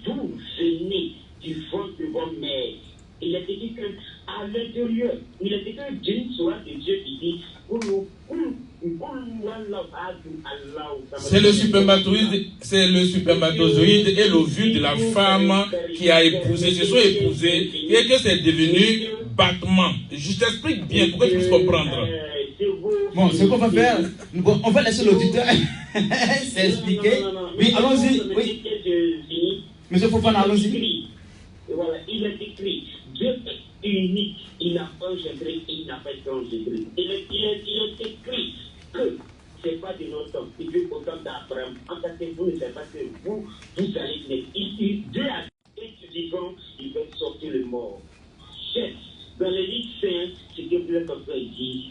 vous venez du ventre de votre mère, il est écrit qu'à l'intérieur, il est écrit d'une sourate de Dieu qui dit c'est le spermatozoïde et l'ovule de la femme qui a épousé, se sont épousés et que c'est devenu battement. Je t'explique bien pour que tu puisses comprendre. Bon, ce qu'on va faire, on va laisser l'auditeur s'expliquer. Oui, allons-y. Oui. Monsieur Fofana, allons-y. Voilà, il est écrit, Dieu est unique, il n'a pas engendré, il n'a pas été engendré. Il est écrit que ce n'est pas de notre temps, il veut autant d'Abraham. En tant que vous ne savez pas que vous allez naître. Dieu a dit, tu vivant, il va sortir le mort. Dans les livres saints, ce que vous êtes en train de dire,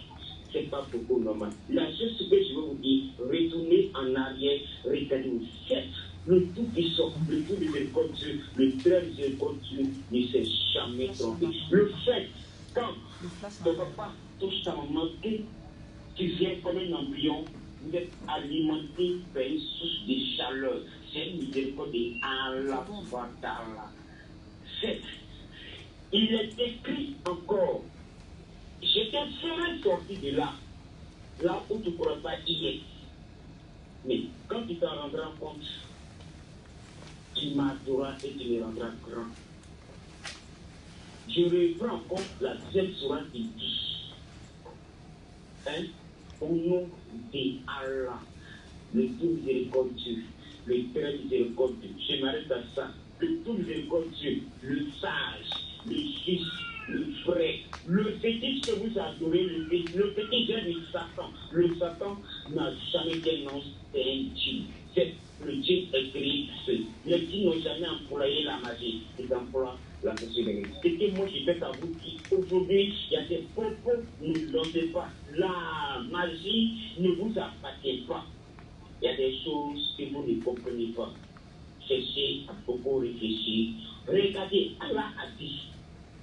ce n'est pas beaucoup normal. La chose que je veux vous dire, retournez en arrière, regardez-vous. Le tout puissant, le tout miséricordieux, le très miséricordieux ne s'est jamais trompé. Le fait, quand ton papa touche ta maman, tu viens comme un embryon, vous êtes alimenté par une source de chaleur. C'est une miséricorde d'Allah. Il est écrit encore. J'étais serein sorti de là où tu ne pourras pas y être. Mais quand tu t'en rendras compte, tu m'adoreras et tu me rendras grand. Je reprends en compte la deuxième sourate qui dit, au nom d'Allah, le tout miséricordieux, le très miséricordieux, je m'arrête à ça, le tout miséricordieux, le sage, le juste, le vrai, le fétiche que vous adorez, le fétiche de Satan. Le Satan n'a jamais été non, c'est un Dieu. C'est le Dieu est créé seul. Les dieux n'ont jamais employé la magie, ils emploient la sorcellerie. C'est que moi je vais à vous dire, aujourd'hui, il y a des propos, ne l'entendez pas. La magie ne vous appartient pas. Il y a des choses que vous ne comprenez pas. Cherchez à beaucoup réfléchir. Regardez, Allah a dit,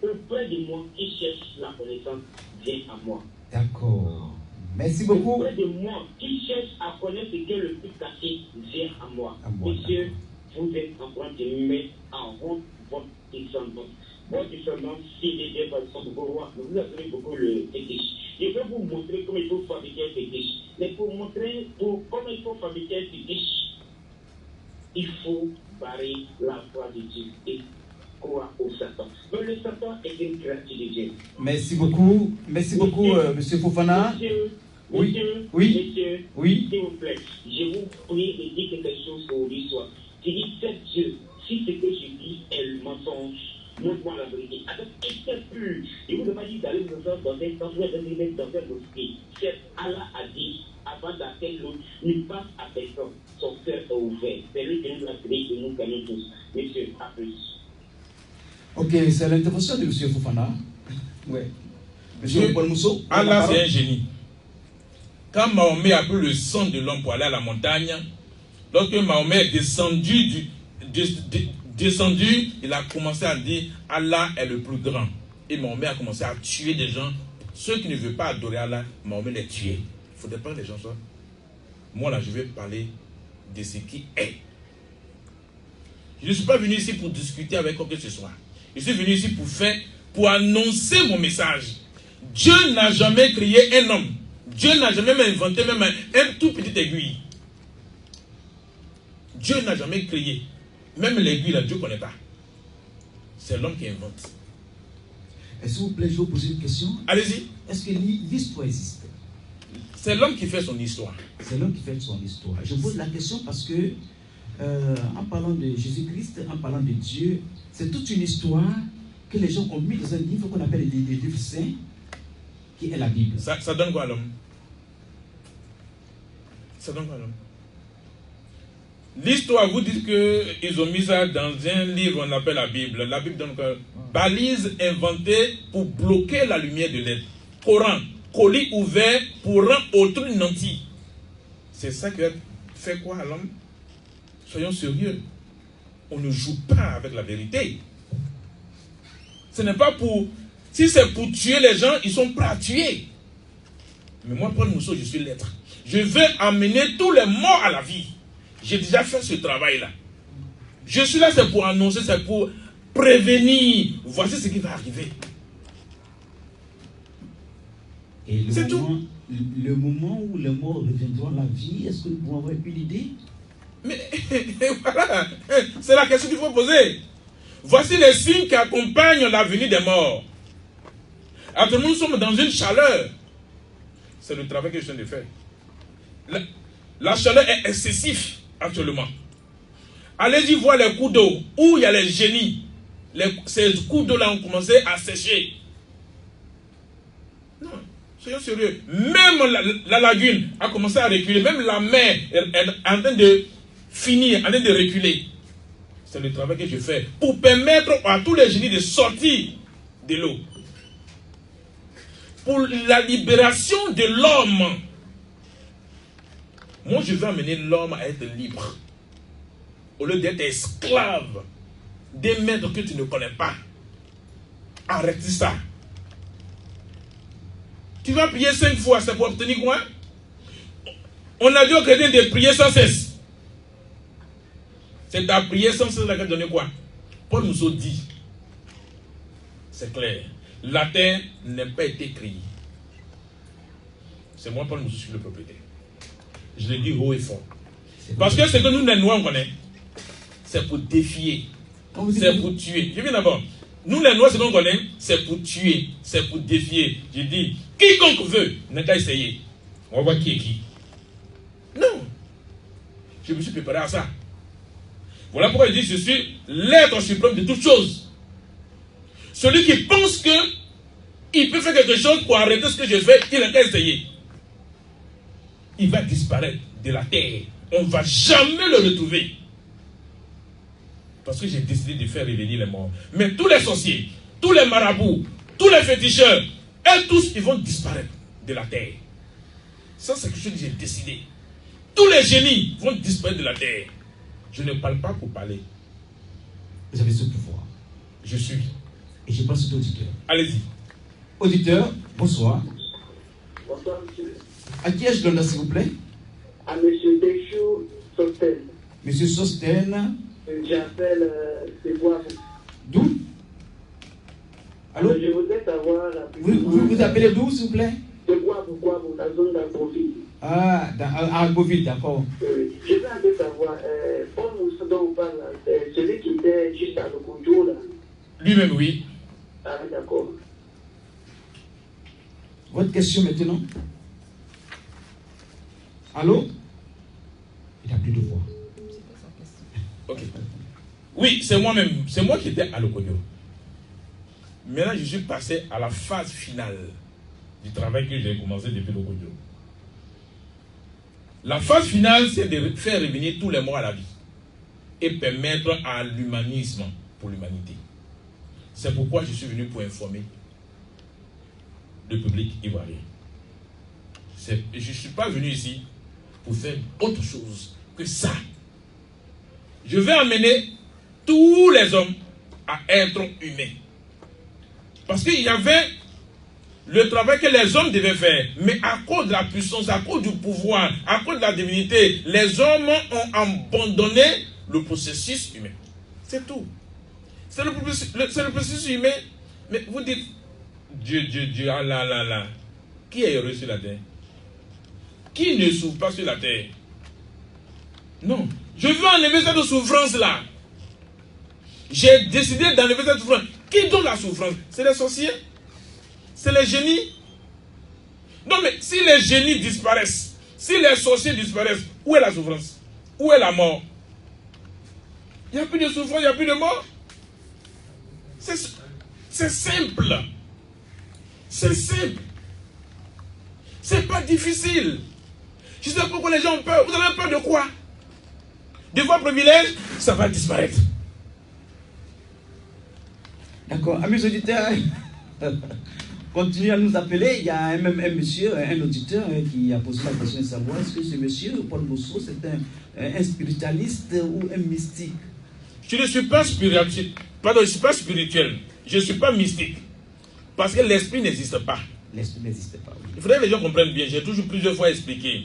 auprès de moi qui cherche la connaissance, viens à moi. D'accord. Merci beaucoup. Auprès de moi qui cherche à connaître ce qu'est le plus caché, viens à moi. Monsieur, vous êtes en train de mettre en route votre descendance. Votre descendance, si les deux sont beaucoup rois, vous avez beaucoup le fétiche. Je vais vous montrer comment il faut fabriquer un fétiche. Mais pour montrer comment il faut fabriquer un fétiche, il faut barrer la voie de Dieu et croire au Satan. Mais le Satan est une créature de Dieu. Merci beaucoup, monsieur Fofana. Monsieur, s'il vous plaît, je vous prie de dire quelque chose aujourd'hui soir. Tu dis, c'est Dieu, si ce que je dis est le mensonge, montre-moi la vérité. Avec excès pur, je ne vous ai pas dit d'aller vous faire dans un mosquée. C'est Allah a dit, avant d'atteindre l'autre, ne passe à personne. Son cœur est ouvert. C'est lui qui nous a créé et nous gagnons tous. Monsieur, à plus. Ok, c'est l'intervention de M. Fofana. Oui. Monsieur Paul Mousseau. Allah, c'est un génie. Quand Mahomet a pris le sang de l'homme pour aller à la montagne, lorsque Mahomet est descendu, il a commencé à dire Allah est le plus grand. Et Mahomet a commencé à tuer des gens. Ceux qui ne veulent pas adorer Allah, Mahomet les tuait. Il ne faudrait pas que les gens soient. Moi là, je vais parler de ce qui est. Je ne suis pas venu ici pour discuter avec quoi que ce soit. Je suis venu ici pour annoncer mon message. Dieu n'a jamais créé un homme. Dieu n'a jamais inventé même un tout petit aiguille. Dieu n'a jamais créé. Même l'aiguille, là, Dieu ne connaît pas. C'est l'homme qui invente. Et s'il vous plaît, je vais vous poser une question. Allez-y. Est-ce que l'histoire existe? C'est l'homme qui fait son histoire. C'est l'homme qui fait son histoire. Je pose la question parce que, en parlant de Jésus-Christ, en parlant de Dieu, c'est toute une histoire que les gens ont mis dans un livre qu'on appelle les livres saints, qui est la Bible. Ça donne quoi à l'homme? Ça donne quoi à l'homme? L'histoire, vous dites qu'ils ont mis ça dans un livre qu'on appelle la Bible. La Bible donne quoi? Balise inventée pour bloquer la lumière de l'aide. Coran, colis ouvert pour rendre autrui nanti. C'est ça qui fait quoi à l'homme? Soyons sérieux. On ne joue pas avec la vérité. Ce n'est pas pour... Si c'est pour tuer les gens, ils sont prêts à tuer. Mais moi, Paul Mousseau, je suis l'être. Je veux amener tous les morts à la vie. J'ai déjà fait ce travail-là. Je suis là, c'est pour annoncer, c'est pour prévenir. Voici ce qui va arriver. Et c'est tout. Le moment où les morts reviendront à la vie, est-ce que nous pouvons avoir une idée? Mais voilà, c'est la question qu'il faut poser. Voici les signes qui accompagnent la venue des morts. Actuellement, nous sommes dans une chaleur. C'est le travail que je viens de faire. La chaleur est excessive actuellement. Allez-y voir les cours d'eau où il y a les génies. Ces cours d'eau-là ont commencé à sécher. Non, soyons sérieux. Même la lagune a commencé à reculer. Même la mer est en train de finir, en train de reculer. C'est le travail que je fais pour permettre à tous les génies de sortir de l'eau. Pour la libération de l'homme. Moi, je veux amener l'homme à être libre. Au lieu d'être esclave des maîtres que tu ne connais pas. Arrête ça. Tu vas prier 5 fois, c'est pour obtenir quoi? On a dit aux chrétiens de prier sans cesse. C'est ta prière sans cesse qui va donner quoi? Paul nous a dit, c'est clair, la terre n'a pas été créée. C'est moi, Paul, nous suis le propriétaire. Je le dis haut et fort. Parce que ce que nous, les Noirs, on connaît, c'est pour défier, c'est pour tuer. Je viens d'abord. Nous, les Noirs, ce qu'on connaît, c'est pour tuer, c'est pour défier. Je dis, quiconque veut, n'a qu'à essayer. On va voir qui est qui. Non. Je me suis préparé à ça. Voilà pourquoi je dis, je suis l'être suprême de toutes choses. Celui qui pense que il peut faire quelque chose pour arrêter ce que je fais, il n'a qu'à essayer. Il va disparaître de la terre. On ne va jamais le retrouver. Parce que j'ai décidé de faire revenir les morts. Mais tous les sorciers, tous les marabouts, tous les féticheurs, eux tous, ils vont disparaître de la terre. Ça, c'est quelque chose que j'ai décidé. Tous les génies vont disparaître de la terre. Je ne parle pas pour parler. Vous avez ce pouvoir. Je suis. Et je passe aux auditeurs. Allez-y. Auditeur, bonsoir. Bonsoir, monsieur. À qui ai-je l'honneur, s'il vous plaît? À monsieur Béchou Sosten. Monsieur Sosten. J'appelle c'est quoi? D'où? Allô? Je voudrais savoir. Vous appelez d'où, s'il vous plaît? C'est quoi, pourquoi, pour la zone d'Argoville? Ah, à Argoville, d'accord. Je veux un peu savoir, Paul Moussa dont on parle, celui qui était juste à Lokojo, là. Lui-même, oui. Ah, d'accord. Votre question maintenant? Allô? Il n'a plus de voix. Ok. Oui, c'est moi-même. C'est moi qui étais à Lokojo. Maintenant, je suis passé à la phase finale du travail que j'ai commencé depuis Lokojo. La phase finale, c'est de faire revenir tous les morts à la vie et permettre à l'humanisme pour l'humanité. C'est pourquoi je suis venu pour informer le public ivoirien. Je ne suis pas venu ici pour faire autre chose que ça. Je vais amener tous les hommes à être humains. Parce qu'il y avait le travail que les hommes devaient faire, mais à cause de la puissance, à cause du pouvoir, à cause de la divinité, les hommes ont abandonné le processus humain. C'est tout. C'est le processus humain. Mais vous dites, Dieu, ah là là là. Qui est heureux sur la terre? Qui ne souffre pas sur la terre? Non. Je veux enlever cette souffrance-là. J'ai décidé d'enlever cette souffrance. Qui donne la souffrance? C'est les sorciers? C'est les génies? Non mais si les génies disparaissent, si les sorciers disparaissent, où est la souffrance? Où est la mort? Il n'y a plus de souffrance, il n'y a plus de mort. C'est simple. C'est simple. C'est pas difficile. Je sais pas pourquoi les gens ont peur. Vous avez peur de quoi? De vos privilèges, ça va disparaître. D'accord. Amis auditeurs, continuez à nous appeler. Il y a même un monsieur, un auditeur qui a posé la question de savoir est-ce que ce monsieur, Paul Mousseau, c'est un spiritualiste ou un mystique? Je ne suis pas spirituel. Pardon, je ne suis pas spirituel. Je ne suis pas mystique. Parce que l'esprit n'existe pas. L'esprit n'existe pas. Oui. Il faudrait que les gens comprennent bien. J'ai toujours plusieurs fois expliqué.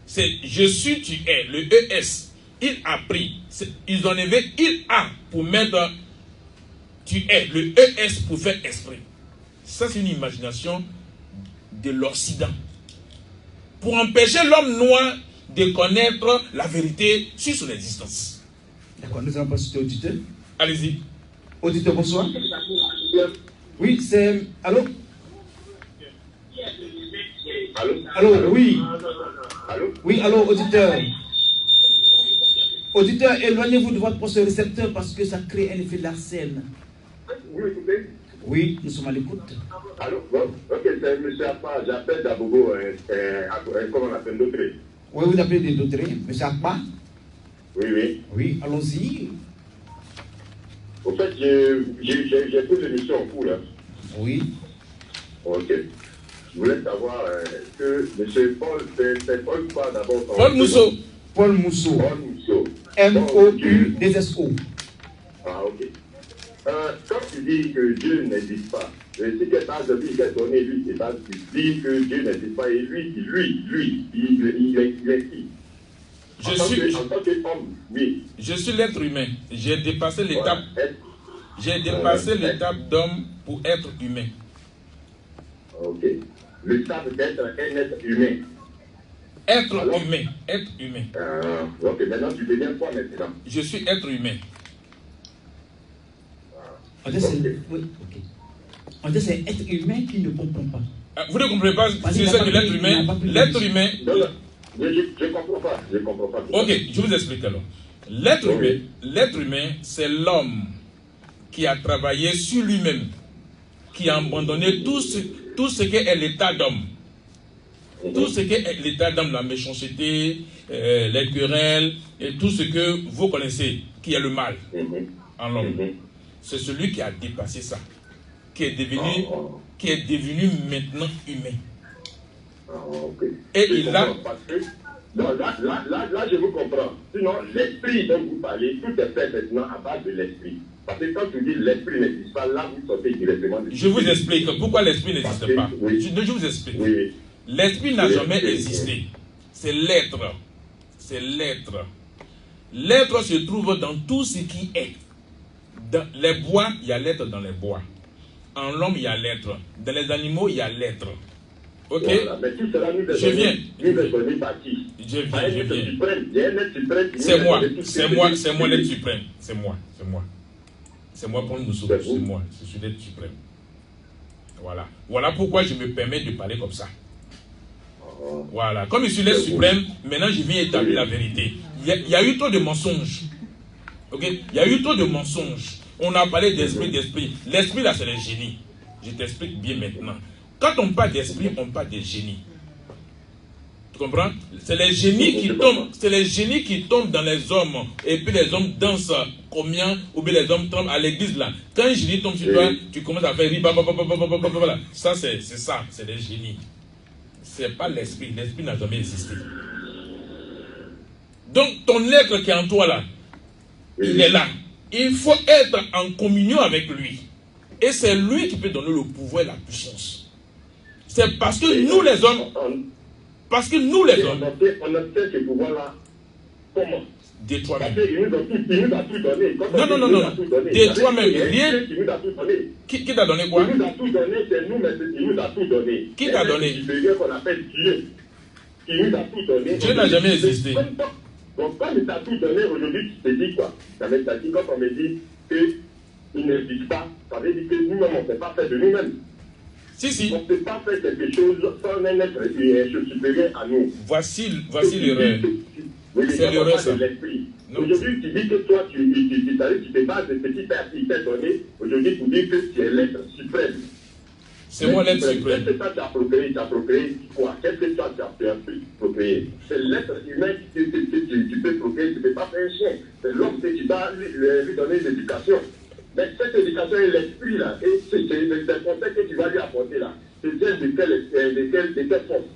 C'est je suis, tu es. Le ES. Il a pris. Ils ont enlevé il a pour mettre tu es. Le ES pour faire esprit. Ça, c'est une imagination de l'Occident. Pour empêcher l'homme noir de connaître la vérité sur son existence. D'accord, nous allons passer au auditeur. Allez-y. Auditeur, bonsoir. Oui, c'est... Allô? Allô? Allô, oui. Allô? Oui, allô, auditeur. Auditeur, éloignez-vous de votre poste récepteur parce que ça crée un effet de l'arsène. Vous m'écoutez? Oui, nous sommes à l'écoute. Allô? Bon, ok, c'est M. Appa, j'appelle d'Abogo, comment on appelle, Dautré. Oui, vous appelez des Dautré, M. Akba? Oui, oui. Oui, allons-y. Au fait, j'ai pris l'émission en cours, là. Oui. Ok. Je voulais savoir que M. Paul, c'est Paul quoi d'abord? Paul Mousseau. Paul Mousseau. Paul Mousseau. M-O-U-2-S-O. Ah, ok. Quand tu dis que Dieu n'existe pas, si quelqu'un a donné lui, il dit que Dieu n'existe pas, et lui, il est qui? En tant qu'homme, oui. Je suis l'être humain. J'ai dépassé l'étape. Voilà. J'ai dépassé l'étape d'homme pour être humain. Ok. L'étape d'être un être humain. Être Alors? humain. Être humain. Ok, maintenant tu deviens quoi maintenant? Je suis être humain. En fait, oui, ok. En fait, c'est être humain qui ne comprend pas. Vous ne comprenez pas Parce c'est qu'il ce n'a que pas l'être pris- humain. il n'a pas pris L'être le- humain. Non, non, je comprends pas. Je comprends pas. Ok, je vous explique alors. L'être humain, c'est l'homme qui a travaillé sur lui-même, qui a abandonné tout ce qu'est l'état d'homme. Tout ce qu'est l'état d'homme, la méchanceté, les querelles, et tout ce que vous connaissez, qui est le mal en l'homme. C'est celui qui a dépassé ça, qui est devenu maintenant humain. Ok. Et Je il a... comprends parce que, non, là, je vous comprends. Sinon, l'esprit dont vous parlez, tout est fait maintenant à base de l'esprit. Parce que quand tu dis l'esprit n'existe pas, là, vous sortez directement de... Je vous explique pourquoi l'esprit n'existe Parce que, pas. oui. Je vous explique. Oui. L'esprit n'a Oui, jamais oui, existé. C'est l'être. C'est l'être. L'être se trouve dans tout ce qui est. Dans les bois, il y a l'être dans les bois. En l'homme, il y a l'être. Dans les animaux, il y a l'être. Ok? Voilà. Mais tout cela nous Je viens. est donné par qui? Je viens. Il y a un être suprême qui C'est nous moi. a donné tout ce C'est que moi. nous C'est moi l'être suprême. C'est moi. C'est moi. C'est moi pour nous sauver. C'est vous? C'est moi. Je suis l'être suprême. Voilà. Voilà pourquoi je me permets de parler comme ça. Voilà. Comme je suis l'être suprême, maintenant je viens établir la vérité. Il y a eu trop de mensonges. Ok? Il y a eu trop de mensonges. On a parlé d'esprit. L'esprit là, c'est le génie. Je t'explique bien maintenant. Quand on parle d'esprit, on parle de génie. Tu comprends? C'est les génies qui tombent. C'est les génies qui tombent dans les hommes. Et puis les hommes dansent combien, ou bien les hommes tombent à l'église là. Quand un génie tombe sur toi, tu commences à faire riba. Ça, c'est ça. C'est les génies. C'est pas l'esprit. L'esprit n'a jamais existé. Donc, ton être qui est en toi là, il est là. Il faut être en communion avec lui. Et c'est lui qui peut donner le pouvoir et la puissance. C'est parce que nous les hommes, on obtient ce pouvoir-là. Comment? de toi-même. Parce qu'il nous a tout donné. Non. De toi-même. Rien. Il nous a tout donné. Qui t'a donné quoi? Il nous a tout donné, c'est nous, mais il nous a tout donné. Qui t'a donné? C'est qu'on appelle Dieu. Il nous a tout donné. Dieu n'a jamais existé. Donc, quand il t'a tout donné, aujourd'hui, tu te dis quoi? Ça veut dire quand on me dit qu'il n'existe pas, ça veut dire que nous-mêmes, on ne s'est pas fait de nous-mêmes. Si. On ne peut pas faire quelque chose sans un être supérieur à nous. Voici l'erreur. Oui, c'est l'erreur, ça. Aujourd'hui, tu dis que toi, tu te bases de petit père qui t'a donné, aujourd'hui, pour dire que tu es l'être suprême. C'est moi l'être suprême. Qu'est-ce que ça t'a procréé quoi? Qu'est-ce que toi tu as procréé? C'est l'être humain que tu peux procréer, tu ne peux pas faire un chien. C'est l'homme que tu dois lui donner l'éducation. Mais cette éducation est l'esprit là, et c'est le conseil que tu vas lui apporter là. C'est celle de quelle force?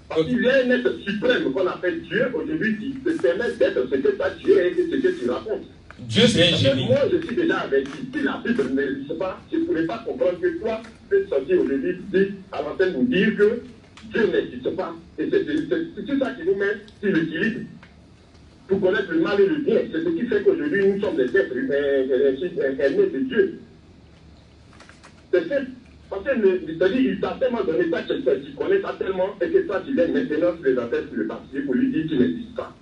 Parce qu'il y a un être suprême qu'on appelle Dieu aujourd'hui qui te permet d'être ce que toi tu es et ce que tu racontes. Dieu, c'est un génie. Moi, je suis déjà averti. Si la Bible n'existe pas, je ne pourrais pas comprendre que toi, tu peux sortir aujourd'hui à l'antenne nous dire que Dieu n'existe pas. Et c'est tout ça qui nous met sur l'équilibre. Pour connaître le mal et le bien. C'est ce qui fait qu'aujourd'hui, nous sommes des êtres aimés de Dieu. C'est simple. Parce qu'il t'a tellement donné ça que tu connais ça tellement et que toi, tu viens maintenant sur les antennes, sur le papier pour lui dire qu'il n'existe pas.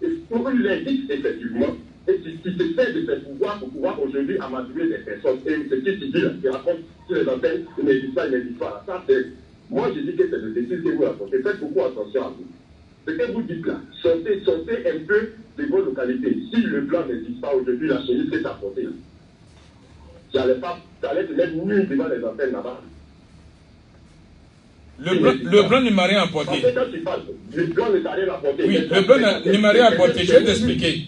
Et pour lui, il existe effectivement. Et tu te sers de ses pouvoirs pour pouvoir aujourd'hui amadouer des personnes. Et ce que tu dis là, tu racontes sur les antennes, il n'existe pas. Ça, c'est... Moi, je dis que c'est le décide que vous racontez. Faites beaucoup attention à vous. Ce que vous dites là, sortez un peu de vos localités. Si le blanc n'existe pas aujourd'hui, la chenille s'est apportée là. Tu allais te mettre nu devant les antennes là-bas. Le blanc ne m'a rien apporté. En fait, quand tu parles, le blanc ne t'a rien apporté. Oui, le blanc ne m'a rien apporté. Je vais t'expliquer.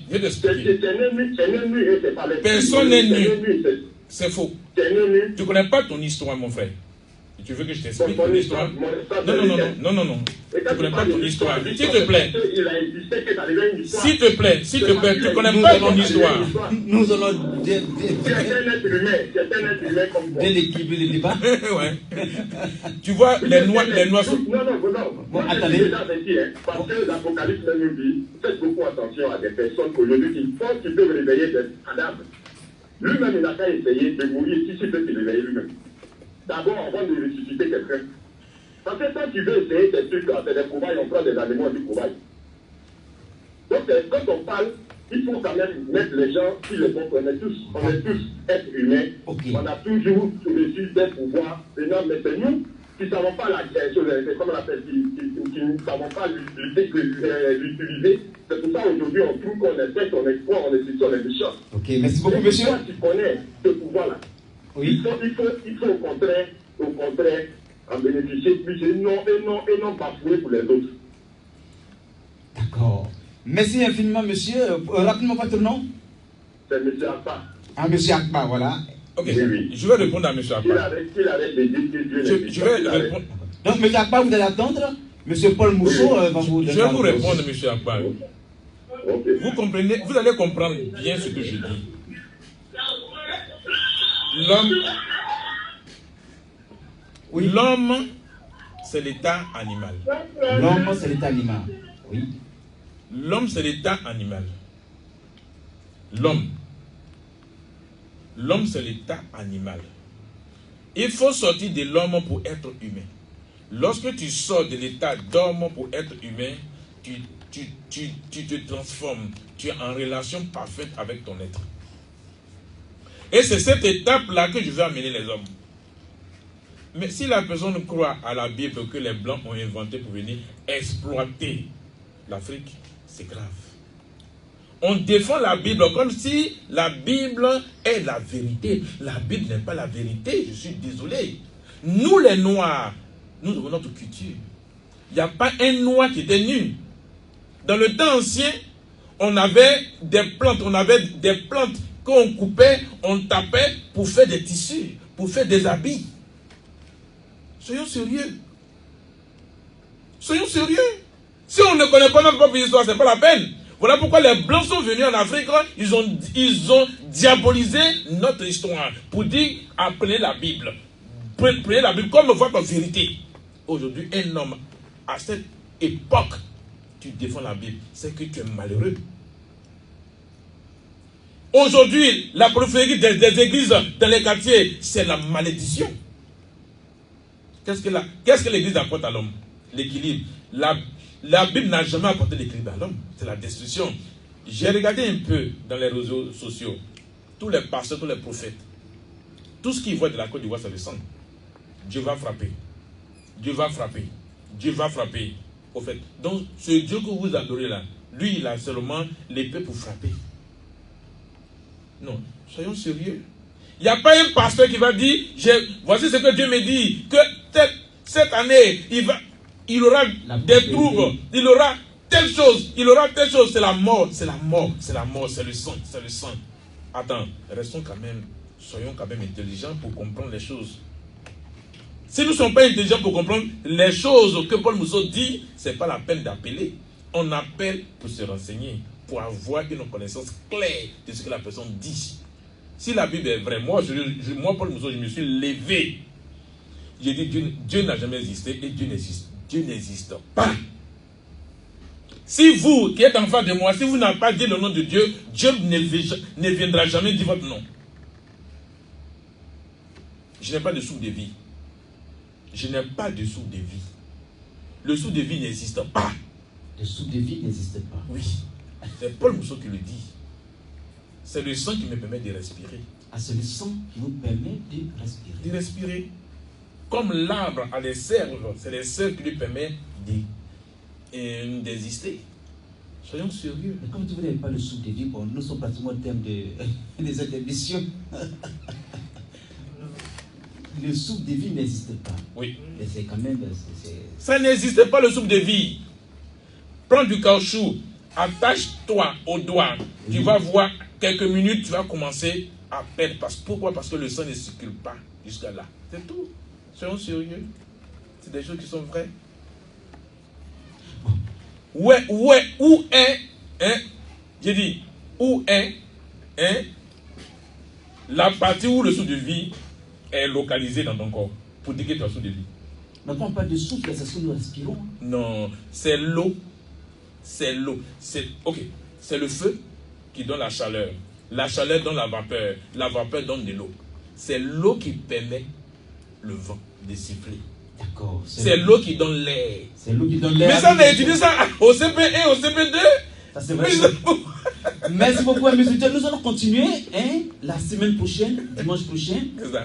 Personne n'est nu. C'est faux. Tu ne connais pas ton histoire, mon frère. Tu veux que je t'explique ton histoire? Non. Tu ne connais pas ton histoire. S'il te plaît. S'il te plaît, tu ne connais pas ton histoire. Nous allons bien équilibrer le débat. Ouais. Tu vois, les noirs. Non. Attendez. Parce que l'Apocalypse nous dit, faites beaucoup attention à des personnes qu'aujourd'hui qui pensent qu'ils peuvent réveiller des cadavres. Lui-même, il n'a qu'à essayer de mourir si il peut se réveiller lui-même. D'abord, avant de ressusciter quelqu'un. Parce que quand tu veux essayer des trucs, c'est des cobayes, on prend des animaux du cobaye. Donc, quand on parle, il faut quand même mettre les gens sur le bon. On est tous êtres humains. Okay. On a toujours reçu des pouvoirs. Mais c'est nous qui ne savons pas comment on appelle, qui ne savons pas l'utiliser. C'est pour ça aujourd'hui, on trouve qu'on est bête, on est froid, on est ceci, on est méchant. Ok, merci beaucoup, monsieur. Toi, tu connais ce pouvoir-là. Oui. Il faut au contraire, en bénéficier plus et non bafouer pour les autres. D'accord. Merci infiniment, monsieur. Rapidement, votre nom? C'est monsieur Akpa. Ah, monsieur Akpa, voilà. Ok, oui. Je vais répondre à monsieur Akpa. Je vais répondre. Donc, monsieur Akpa, vous allez attendre. Monsieur Paul Mousseau va vous donner. Je vais vous répondre, monsieur Akpa. Okay. Vous comprenez, vous allez comprendre bien ce que je dis. L'homme, c'est l'état animal. L'homme, c'est l'état animal. Oui. L'homme, c'est l'état animal. L'homme, c'est l'état animal. Il faut sortir de l'homme pour être humain. Lorsque tu sors de l'état d'homme pour être humain, tu te transformes. Tu es en relation parfaite avec ton être. Et c'est cette étape-là que je veux amener les hommes. Mais si la personne croit à la Bible que les Blancs ont inventé pour venir exploiter l'Afrique, c'est grave. On défend la Bible comme si la Bible est la vérité. La Bible n'est pas la vérité, je suis désolé. Nous les Noirs, nous avons notre culture. Il n'y a pas un Noir qui était nu. Dans le temps ancien, on avait des plantes qu'on coupait, on tapait pour faire des tissus, pour faire des habits. Soyons sérieux. Soyons sérieux. Si on ne connaît pas notre propre histoire, ce n'est pas la peine. Voilà pourquoi les Blancs sont venus en Afrique, ils ont diabolisé notre histoire pour dire, apprenez la Bible. Prenez la Bible comme votre vérité. Aujourd'hui, un homme, à cette époque, tu défends la Bible, c'est que tu es malheureux. Aujourd'hui, la prophétie des églises dans les quartiers, c'est la malédiction. Qu'est-ce que l'église apporte à l'homme? l'équilibre. La Bible n'a jamais apporté l'équilibre à l'homme. C'est la destruction. J'ai regardé un peu dans les réseaux sociaux. Tous les pasteurs, tous les prophètes. Tout ce qu'ils voient de la Côte d'Ivoire, c'est le sang. Dieu va frapper. Dieu va frapper. Dieu va frapper. Au fait. Donc, ce Dieu que vous adorez là, lui, il a seulement l'épée pour frapper. Non, soyons sérieux. Il n'y a pas un pasteur qui va dire, voici ce que Dieu me dit, que cette année, il aura des troubles, il aura telle chose, c'est la mort, c'est le sang, c'est le sang. Attends, soyons quand même intelligents pour comprendre les choses. Si nous ne sommes pas intelligents pour comprendre les choses que Paul Mousseau dit, ce n'est pas la peine d'appeler. On appelle pour se renseigner, pour avoir une connaissance claire de ce que la personne dit. Si la Bible est vraie, moi Paul Mousseau, je me suis levé. J'ai dit Dieu n'a jamais existé et Dieu n'existe pas. Si vous qui êtes en face de moi, si vous n'avez pas dit le nom de Dieu, Dieu ne viendra jamais dire votre nom. Je n'ai pas de souffle de vie. Je n'ai pas de souffle de vie. Le souffle de vie n'existe pas. Le souffle de vie n'existe pas. Oui. C'est Paul Mousseau qui le dit. C'est le sang qui me permet de respirer. Ah, c'est le sang qui vous permet de respirer. De respirer. Comme l'arbre a les cerfs, c'est les cerfs qui lui permettent d'exister. Soyons sérieux. Mais comme vous n'avez pas le souffle de vie, bon, nous sommes pratiquement au terme des intermissions. Le souffle de vie n'existe pas. Oui. Mais c'est quand même... Ça n'existe pas, le souffle de vie. Prends du caoutchouc, attache-toi au doigt. Tu vas voir, quelques minutes, tu vas commencer à perdre. Pourquoi? Parce que le sang ne circule pas jusqu'à là. C'est tout. Soyons sérieux. C'est des choses qui sont vraies. Où est, j'ai dit, où est, la partie où le souffle de vie est localisé dans ton corps pour dire que tu as un souffle de vie. Mais quand on parle de souffle, c'est ce que nous respirons. Non, c'est l'eau. C'est l'eau. Ok, c'est le feu qui donne la chaleur. La chaleur donne la vapeur donne de l'eau. C'est l'eau qui permet le vent de siffler. D'accord. C'est l'eau qui donne l'air. C'est l'eau qui donne l'air. Mais ça, on a étudié ça au CP1, au CP2. Ça, c'est vrai. Merci beaucoup, mes auditeurs. Nous allons continuer la semaine prochaine, dimanche prochain.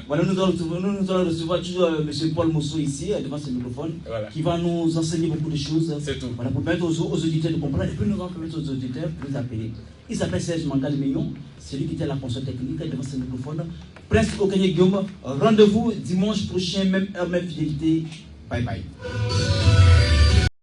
Voilà, nous allons recevoir toujours M. Paul Mousseau ici, devant ce microphone, voilà, qui va nous enseigner beaucoup de choses. C'est tout. Voilà, pour permettre aux auditeurs de comprendre et puis nous allons permettre aux auditeurs de nous appeler. Il s'appelle Serge Mangal Mignon, celui qui était à la console technique devant ce microphone. Prince Okanye Guillaume, rendez-vous dimanche prochain, même heure, même fidélité. Bye bye.